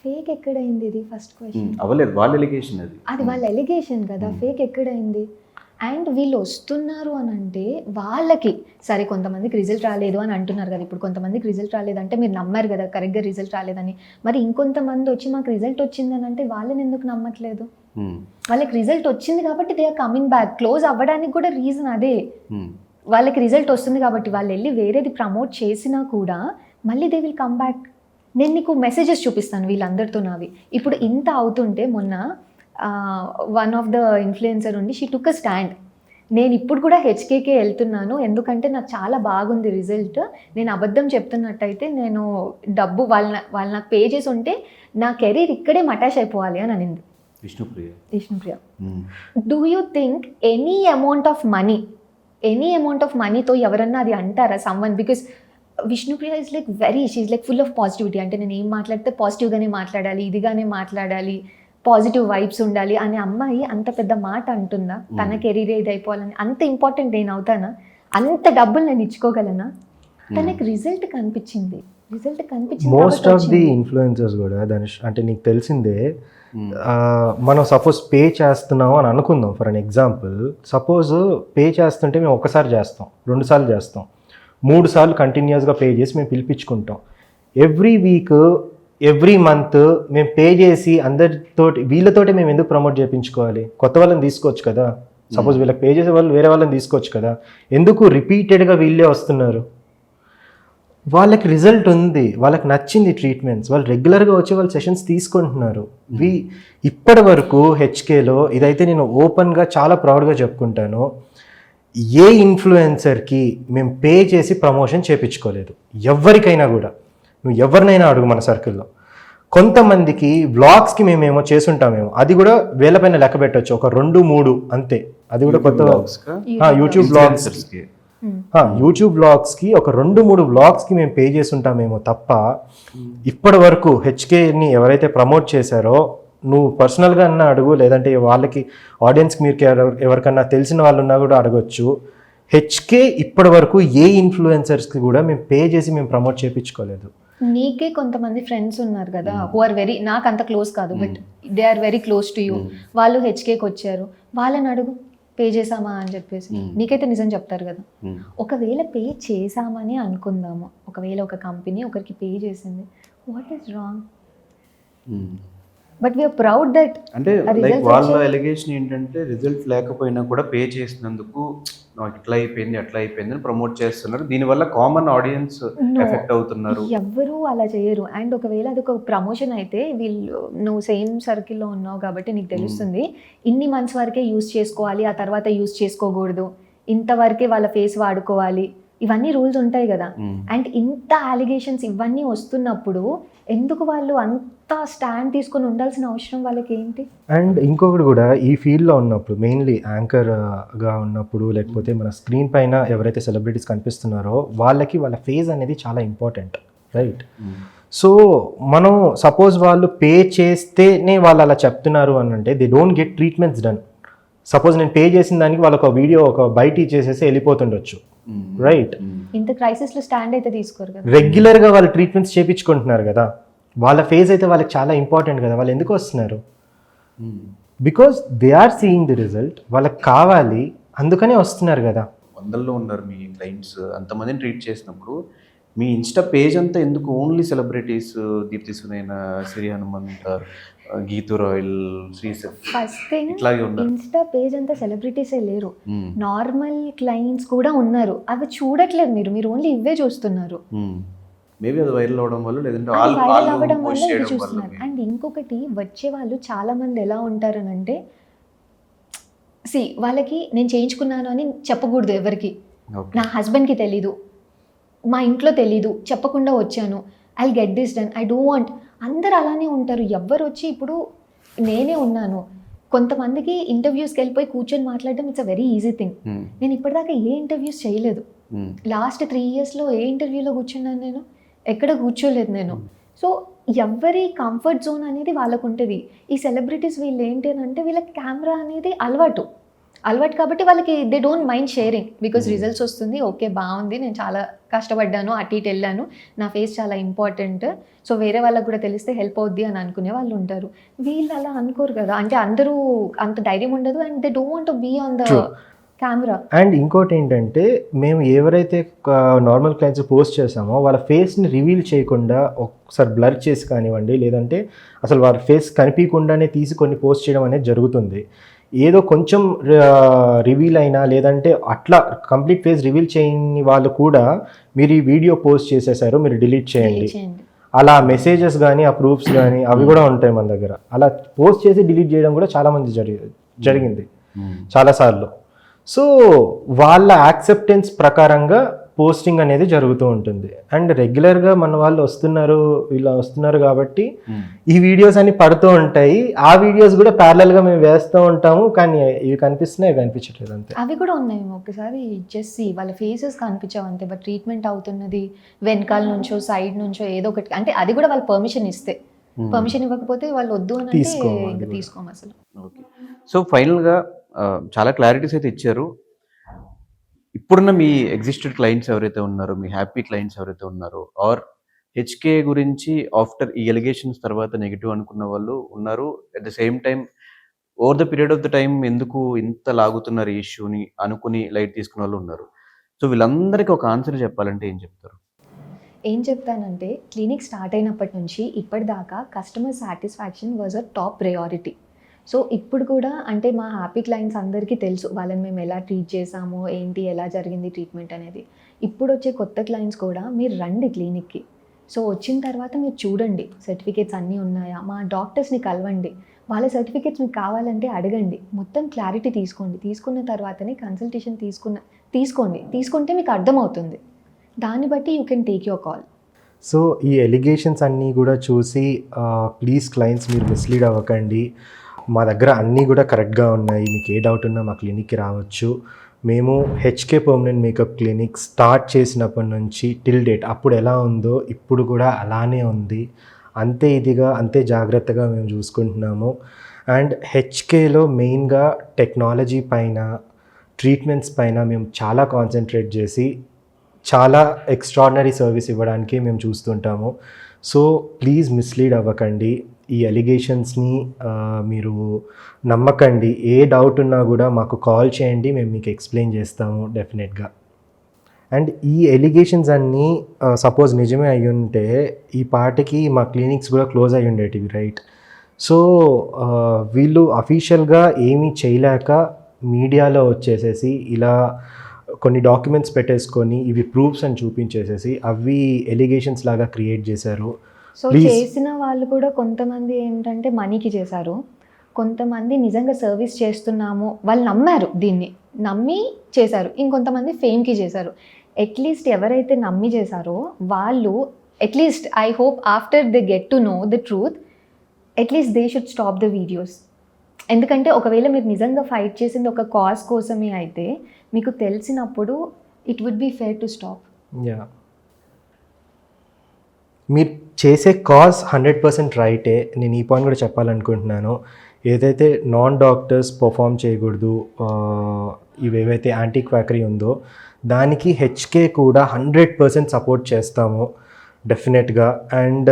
ఫేక్ ఎక్కడైంది? ఇది ఫస్ట్ క్వశ్చన్. అవ్వలేదు, వాళ్ళ ఎలిగేషన్ అది వాళ్ళ ఎలిగేషన్ కదా. ఫేక్ ఎక్కడైంది? అండ్ వీళ్ళు వస్తున్నారు అని అంటే వాళ్ళకి సరే, కొంతమందికి రిజల్ట్ రాలేదు అని అంటున్నారు కదా. ఇప్పుడు కొంతమందికి రిజల్ట్ రాలేదంటే మీరు నమ్మారు కదా కరెక్ట్గా రిజల్ట్ రాలేదని. మరి ఇంకొంతమంది వచ్చి మాకు రిజల్ట్ వచ్చిందని అంటే వాళ్ళని ఎందుకు నమ్మట్లేదు? వాళ్ళకి రిజల్ట్ వచ్చింది కాబట్టి they are coming back. Close అవ్వడానికి కూడా రీజన్ అదే. వాళ్ళకి రిజల్ట్ వస్తుంది కాబట్టి వాళ్ళు వెళ్ళి వేరేది ప్రమోట్ చేసినా కూడా మళ్ళీ దే విల్ కమ్ బ్యాక్. నేను నీకు మెసేజెస్ చూపిస్తాను వీళ్ళందరితో నావి. ఇప్పుడు ఇంత అవుతుంటే మొన్న వన్ ఆఫ్ ద ఇన్ఫ్లుయెన్సర్ ఉండి షీ టుక్ అ స్టాండ్. నేను ఇప్పుడు కూడా హెచ్కేకే వెళ్తున్నాను ఎందుకంటే నాకు చాలా బాగుంది రిజల్ట్, నేను అబద్ధం చెప్తున్నట్టయితే నేను డబ్బు వాళ్ళు నాకు పే చేసి ఉంటే నా కెరీర్ ఇక్కడే మటాష్ అయిపోవాలి అని అనింది Vishnupriya. Do you think any amount of మనీతో ఎవరన్నా అది అంటారా someone? Because Vishnupriya is like she like full of positivity. అంటే నేను ఏం మాట్లాడితే పాజిటివ్గానే మాట్లాడాలి, ఇదిగానే మాట్లాడాలి, పాజిటివ్ వైబ్స్ ఉండాలి అనే అమ్మాయి అంత పెద్ద మాట అంటుందా? తన కెరీర్ ఇది అయిపోవాలని. అంత ఇంపార్టెంట్ నేను అవుతానా? అంత డబ్బులు నేను ఇచ్చుకోగలనా? తనకి రిజల్ట్ కనిపించింది. మోస్ట్ ఆఫ్ ది ఇన్ఫ్లుయెన్సర్స్ కూడా దాని అంటే నీకు తెలిసిందే, మనం సపోజ్ పే చేస్తున్నాం అని అనుకుందాం. For an example, suppose pay చేస్తుంటే మేము ఒకసారి చేస్తాం, 2 సార్లు చేస్తాం, 3 సార్లు కంటిన్యూస్గా పే చేసి మేము పిలిపించుకుంటాం. ఎవ్రీ వీక్ ఎవ్రీ మంత్ మేము పే చేసి అందరితోటి వీళ్ళతోటి మేము ఎందుకు ప్రమోట్ చేయించుకోవాలి? కొత్త వాళ్ళని తీసుకోవచ్చు కదా. సపోజ్ వీళ్ళకి పే చేసే వాళ్ళు వేరే వాళ్ళని తీసుకోవచ్చు కదా. ఎందుకు రిపీటెడ్గా వీళ్ళే వస్తున్నారు? వాళ్ళకి రిజల్ట్ ఉంది, వాళ్ళకి నచ్చింది ట్రీట్మెంట్స్, వాళ్ళు రెగ్యులర్గా వచ్చి వాళ్ళు సెషన్స్ తీసుకుంటున్నారు. ఇప్పటి వరకు హెచ్కేలో ఇదైతే నేను ఓపెన్గా చాలా ప్రౌడ్గా చెప్పుకుంటాను, ఏ ఇన్ఫ్లుయెన్సర్కి మేము పే చేసి ప్రమోషన్ చేయించుకోలేదు. ఎవరికైనా కూడా, నువ్వు ఎవరినైనా అడుగు మన సర్కిల్లో. కొంతమందికి వ్లాగ్స్కి మేమేమో చేసుంటామేమో, అది కూడా వేలపైన లెక్క పెట్టవచ్చు, ఒక 2-3 అంతే. అది కూడా కొత్త యూట్యూబ్ బ్లాగ్స్, యూట్యూబ్ బ్లాగ్స్కి ఒక 2-3 బ్లాగ్స్కి మేము పే చేసి ఉంటామేమో తప్ప ఇప్పటి వరకు హెచ్కేని ఎవరైతే ప్రమోట్ చేశారో, నువ్వు పర్సనల్గా అన్నా అడుగు, లేదంటే వాళ్ళకి ఆడియన్స్కి మీరు ఎవరికన్నా తెలిసిన వాళ్ళు ఉన్నా కూడా అడగొచ్చు. హెచ్కే ఇప్పటి వరకు ఏ ఇన్ఫ్లుయెన్సర్స్కి కూడా మేము పే చేసి మేము ప్రమోట్ చేయించుకోలేదు. నీకే కొంతమంది ఫ్రెండ్స్ ఉన్నారు కదా, హూ ఆర్ వెరీ, నాకు అంత క్లోజ్ కాదు but they are very close to you, వాళ్ళు హెచ్కేకి వచ్చారు, వాళ్ళని అడుగు పే చేసామా అని చెప్పేసి, నీకైతే నిజం చెప్తారు కదా. ఒకవేళ పే చేసామని అనుకుందాము, ఒకవేళ ఒక కంపెనీ ఒకరికి పే చేసింది, what is wrong? But we're proud that. అంటే లైక్ వాళ్ళ ఎలిగేషన్ ఏంటంటే రిజల్ట్ లేకపోయినా కూడా పే చేసినందుకు నాకు ఇట్లా అయిపోయింది అట్లా అయిపోయింది అని ప్రమోట్ చేస్తున్నారు. దీనివల్ల కామన్ ఆడియన్స్ ఎఫెక్ట్ అవుతున్నారు. ఎవ్వరూ అలా చేయరు. అండ్ ఒకవేళ అది ఒక ప్రమోషన్ అయితే, వీళ్ళు నువ్వు సేమ్ సర్కిల్లో ఉన్నావు కాబట్టి నీకు తెలుస్తుంది, ఇన్ని మంత్స్ వరకే యూస్ చేసుకోవాలి, ఆ తర్వాత యూస్ చేసుకోకూడదు, ఇంతవరకే వాళ్ళ ఫేస్ వాడుకోవాలి, ఇవన్నీ రూల్స్ ఉంటాయి కదా. అండ్ ఇంత అలిగేషన్స్ ఇవన్నీ వస్తున్నప్పుడు ఎందుకు వాళ్ళు అంత స్టాండ్ తీసుకొని ఉండాల్సిన అవసరం వాళ్ళకి ఏంటి? అండ్ ఇంకొకటి కూడా, ఈ ఫీల్డ్లో ఉన్నప్పుడు మెయిన్లీ యాంకర్గా ఉన్నప్పుడు, లేకపోతే మన స్క్రీన్ పైన ఎవరైతే సెలబ్రిటీస్ కనిపిస్తున్నారో వాళ్ళకి వాళ్ళ ఫేస్ అనేది చాలా ఇంపార్టెంట్, రైట్? సో మనం సపోజ్ వాళ్ళు పే చేస్తేనే వాళ్ళు అలా చెప్తున్నారు అని అంటే, they don't get treatments done. Suppose నేను పే చేసిన దానికి వాళ్ళకి ఒక వీడియో ఒక బయట చేసేసి వెళ్ళిపోతుండొచ్చు, రైట్? ఇంత క్రైసిస్లో స్టాండ్ అయితే తీసుకోరు కదా. రెగ్యులర్గా వాళ్ళు ట్రీట్మెంట్స్ చేయించుకుంటున్నారు కదా, వాళ్ళ ఫేస్ అయితే వాళ్ళకి చాలా ఇంపార్టెంట్ కదా. వాళ్ళు ఎందుకు వస్తున్నారు? Because they are seeing the result, వాళ్ళకి కావాలి, అందుకనే వస్తున్నారు కదా. వందల్లో ఉన్నారు మీ క్లయింట్స్, అంతమందిని ట్రీట్ చేసినప్పుడు మీ ఇన్స్టా పేజ్ అంతా ఎందుకు only celebrities, Deepthi Sunaina, Siri Hanumanth, Geethu Royal, శ్రీశెఫ్, ఫస్ట్ థింగ్ ఇట్లాగే ఉన్నారు. ఇన్స్టా పేజ్ అంతా సెలబ్రిటీసే లేరు, నార్మల్ క్లయింట్స్ కూడా ఉన్నారు. అవి చూడట్లేదు మీరు ఓన్లీ ఇవే చూస్తున్నారు. మేబీ అది వైరల్ అవడం వల్ల, లేదంటే వైరల్ అవ్వడం వల్ల ఇవి చూస్తున్నారు. అండ్ ఇంకొకటి, వచ్చే వాళ్ళు చాలా మంది ఎలా ఉంటారనంటే, వాళ్ళకి నేను చేయించుకున్నాను అని చెప్పకూడదు ఎవరికి. నా హస్బెండ్కి తెలీదు, మా ఇంట్లో తెలీదు, చెప్పకుండా వచ్చాను, I get this done, I don't want. అందరు అలానే ఉంటారు. ఎవ్వరు వచ్చి, ఇప్పుడు నేనే ఉన్నాను, కొంతమందికి ఇంటర్వ్యూస్కి వెళ్ళిపోయి కూర్చొని మాట్లాడడం it's a very easy thing. నేను ఇప్పటిదాకా ఏ ఇంటర్వ్యూస్ చేయలేదు. లాస్ట్ 3 yearsలో ఏ ఇంటర్వ్యూలో కూర్చున్నాను నేను? ఎక్కడ కూర్చోలేదు నేను. సో ఎవరి కంఫర్ట్ జోన్ అనేది వాళ్ళకు ఉంటుంది. ఈ సెలబ్రిటీస్ వీళ్ళు ఏంటి అని అంటే, వీళ్ళకి కెమెరా అనేది అలవాటు కాబట్టి వాళ్ళకి they don't mind sharing, because results వస్తుంది, ఓకే బాగుంది, నేను చాలా కష్టపడ్డాను, అటు ఇటు వెళ్ళాను, నా ఫేస్ చాలా ఇంపార్టెంట్, సో వేరే వాళ్ళకి కూడా తెలిస్తే హెల్ప్ అవుద్ది అని అనుకునే వాళ్ళు ఉంటారు. వీళ్ళు అలా అనుకోరు కదా. అంటే అందరూ అంత ధైర్యం ఉండదు, and they don't want to be on the camera. And ఇంకోటి ఏంటంటే, మేము ఎవరైతే నార్మల్ క్లయింట్స్ పోస్ట్ చేసామో వాళ్ళ ఫేస్ని రివీల్ చేయకుండా ఒకసారి బ్లర్ చేసి కానివ్వండి, లేదంటే అసలు వాళ్ళ ఫేస్ కనిపించకుండానే తీసి కొన్ని పోస్ట్ చేయడం అనేది జరుగుతుంది. ఏదో కొంచెం రివీల్ అయినా, లేదంటే అట్లా కంప్లీట్ ఫేస్ రివీల్ చేయని వాళ్ళు కూడా, మీరు ఈ వీడియో పోస్ట్ చేసేసారు, మీరు డిలీట్ చేయండి, అలా మెసేజెస్ కానీ ఆ ప్రూఫ్స్ కానీ అవి కూడా ఉంటాయి మన దగ్గర. అలా పోస్ట్ చేసి డిలీట్ చేయడం కూడా చాలామంది జరిగింది చాలాసార్లు. సో వాళ్ళ యాక్సెప్టెన్స్ ప్రకారంగా పోస్టింగ్ అనేది జరుగుతూ ఉంటుంది. అండ్ రెగ్యులర్గా మన వాళ్ళు వస్తున్నారు కాబట్టి ఈ వీడియోస్ అన్ని పడుతూ ఉంటాయి. ఆ వీడియోస్ కూడా ప్యారలల్గా మేము వేస్తూ ఉంటాము, కానీ ఇవి కనిపిస్తున్నాయి, కనిపించట్లేదు అంతే. అవి కూడా ఉన్నాయి. ఒకసారి జస్ట్ వాళ్ళ ఫేసెస్ కనిపించావు అంతే, బట్ ట్రీట్మెంట్ అవుతున్నది వెనకాల నుంచో సైడ్ నుంచో ఏదో ఒకటి, అంటే అది కూడా వాళ్ళు పర్మిషన్ ఇస్తే. పర్మిషన్ ఇవ్వకపోతే వాళ్ళు వద్దు అని అంటే ఇంకా తీసుకోము అసలు. ఓకే, సో ఫైనల్గా చాలా క్లారిటీస్ అయితే ఇచ్చారు. ఇప్పుడున్న మీ ఎగ్జిస్టెడ్ క్లయింట్స్ ఎవరైతే ఉన్నారో, మీ హ్యాపీ క్లయింట్స్ ఎవరైతే ఉన్నారో, ఆర్ హెచ్కే గురించి ఆఫ్టర్ ఈ ఎలిగేషన్స్ తర్వాత నెగిటివ్ అనుకున్న వాళ్ళు ఉన్నారు, at the same time over the period of the time ఎందుకు ఇంత లాగుతున్నారు ఈ ఇష్యూని అనుకుని లైట్ తీసుకున్న వాళ్ళు ఉన్నారు. సో వీళ్ళందరికీ ఒక ఆన్సర్ చెప్పాలంటే ఏం చెప్తారు? ఏం చెప్తానంటే, క్లినిక్ స్టార్ట్ అయినప్పటి నుంచి ఇప్పటిదాకా customer satisfaction was a top priority. So ఇప్పుడు కూడా అంటే మా హ్యాపీ క్లయింట్స్ అందరికీ తెలుసు వాళ్ళని మేము ఎలా ట్రీట్ చేసామో, ఏంటి, ఎలా జరిగింది ట్రీట్మెంట్ అనేది. ఇప్పుడు వచ్చే కొత్త క్లయింట్స్ కూడా మీరు రండి క్లినిక్కి. సో వచ్చిన తర్వాత మీరు చూడండి సర్టిఫికేట్స్ అన్నీ ఉన్నాయా, మా డాక్టర్స్ని కలవండి, వాళ్ళ సర్టిఫికేట్స్ మీకు కావాలంటే అడగండి, మొత్తం క్లారిటీ తీసుకోండి. తీసుకున్న తర్వాతనే కన్సల్టేషన్ తీసుకుంటే మీకు అర్థమవుతుంది. దాన్ని బట్టి you can take your call. So ఈ ఎలిగేషన్స్ అన్నీ కూడా చూసి ప్లీజ్ క్లయింట్స్ మీరు మిస్లీడ్ అవ్వకండి. మా దగ్గర అన్నీ కూడా కరెక్ట్గా ఉన్నాయి. మీకు ఏ డౌట్ ఉన్నా మా క్లినిక్కి రావచ్చు. మేము HK permanent makeup clinic start చేసినప్పటి నుంచి టిల్ డేట్ అప్పుడు ఎలా ఉందో ఇప్పుడు కూడా అలానే ఉంది. అంతే ఇదిగా అంతే జాగ్రత్తగా మేము చూసుకుంటున్నాము. అండ్ హెచ్కేలో మెయిన్గా టెక్నాలజీ పైన, ట్రీట్మెంట్స్ పైన మేము చాలా కాన్సన్ట్రేట్ చేసి చాలా ఎక్స్ట్రాడినరీ సర్వీస్ ఇవ్వడానికి మేము చూస్తుంటాము. సో ప్లీజ్ మిస్లీడ్ అవ్వకండి. ఈ ఎలిగేషన్స్ని మీరు నమ్మకండి. ఏ డౌట్ ఉన్నా కూడా మాకు కాల్ చేయండి, మేము మీకు ఎక్స్ప్లెయిన్ చేస్తాము డెఫినెట్గా. అండ్ ఈ ఎలిగేషన్స్ అన్నీ సపోజ్ నిజమే అయ్యి ఉంటే ఈ పాటికి మా క్లినిక్స్ కూడా క్లోజ్ అయ్యి ఉండేటివి, రైట్? సో వీళ్ళు అఫీషియల్గా ఏమీ చేయలేక మీడియాలో వచ్చేసేసి ఇలా కొన్ని డాక్యుమెంట్స్ పెట్టేసుకొని ఇవి ప్రూఫ్స్ అని చూపించేసేసి అవి ఎలిగేషన్స్ లాగా క్రియేట్ చేశారు. సో చేసిన వాళ్ళు కూడా కొంతమంది ఏంటంటే మనీకి చేశారు, కొంతమంది నిజంగా సర్వీస్ చేస్తున్నాము వాళ్ళు నమ్మారు, దీన్ని నమ్మి చేశారు, ఇంకొంతమంది ఫేమ్కి చేశారు. అట్లీస్ట్ ఎవరైతే నమ్మి చేశారో వాళ్ళు at least I hope after they get to know the truth at least they should stop the videos. ఎందుకంటే ఒకవేళ మీరు నిజంగా ఫైట్ చేసింది ఒక కాజ్ కోసమే అయితే మీకు తెలిసినప్పుడు it would be fair to stop. Ya, మీరు చేసే కాజ్ 100% రైటే. నేను ఈ పాయింట్ కూడా చెప్పాలనుకుంటున్నాను. ఏదైతే నాన్ డాక్టర్స్ పర్ఫామ్ చేయకూడదు, ఇవేవైతే యాంటీ క్వాకరీ ఉందో దానికి హెచ్కే కూడా 100% సపోర్ట్ చేస్తాము డెఫినెట్గా. అండ్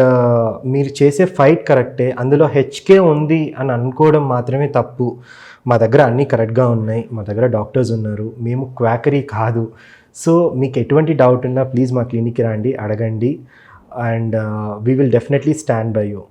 మీరు చేసే ఫైట్ కరెక్టే, అందులో హెచ్కే ఉంది అని అనుకోవడం మాత్రమే తప్పు. మా దగ్గర అన్నీ కరెక్ట్గా ఉన్నాయి, మా దగ్గర డాక్టర్స్ ఉన్నారు, మేము క్వాకరీ కాదు. సో మీకు ఎటువంటి డౌట్ ఉన్నా ప్లీజ్ మా క్లినిక్కి రండి, అడగండి. And we will definitely stand by you.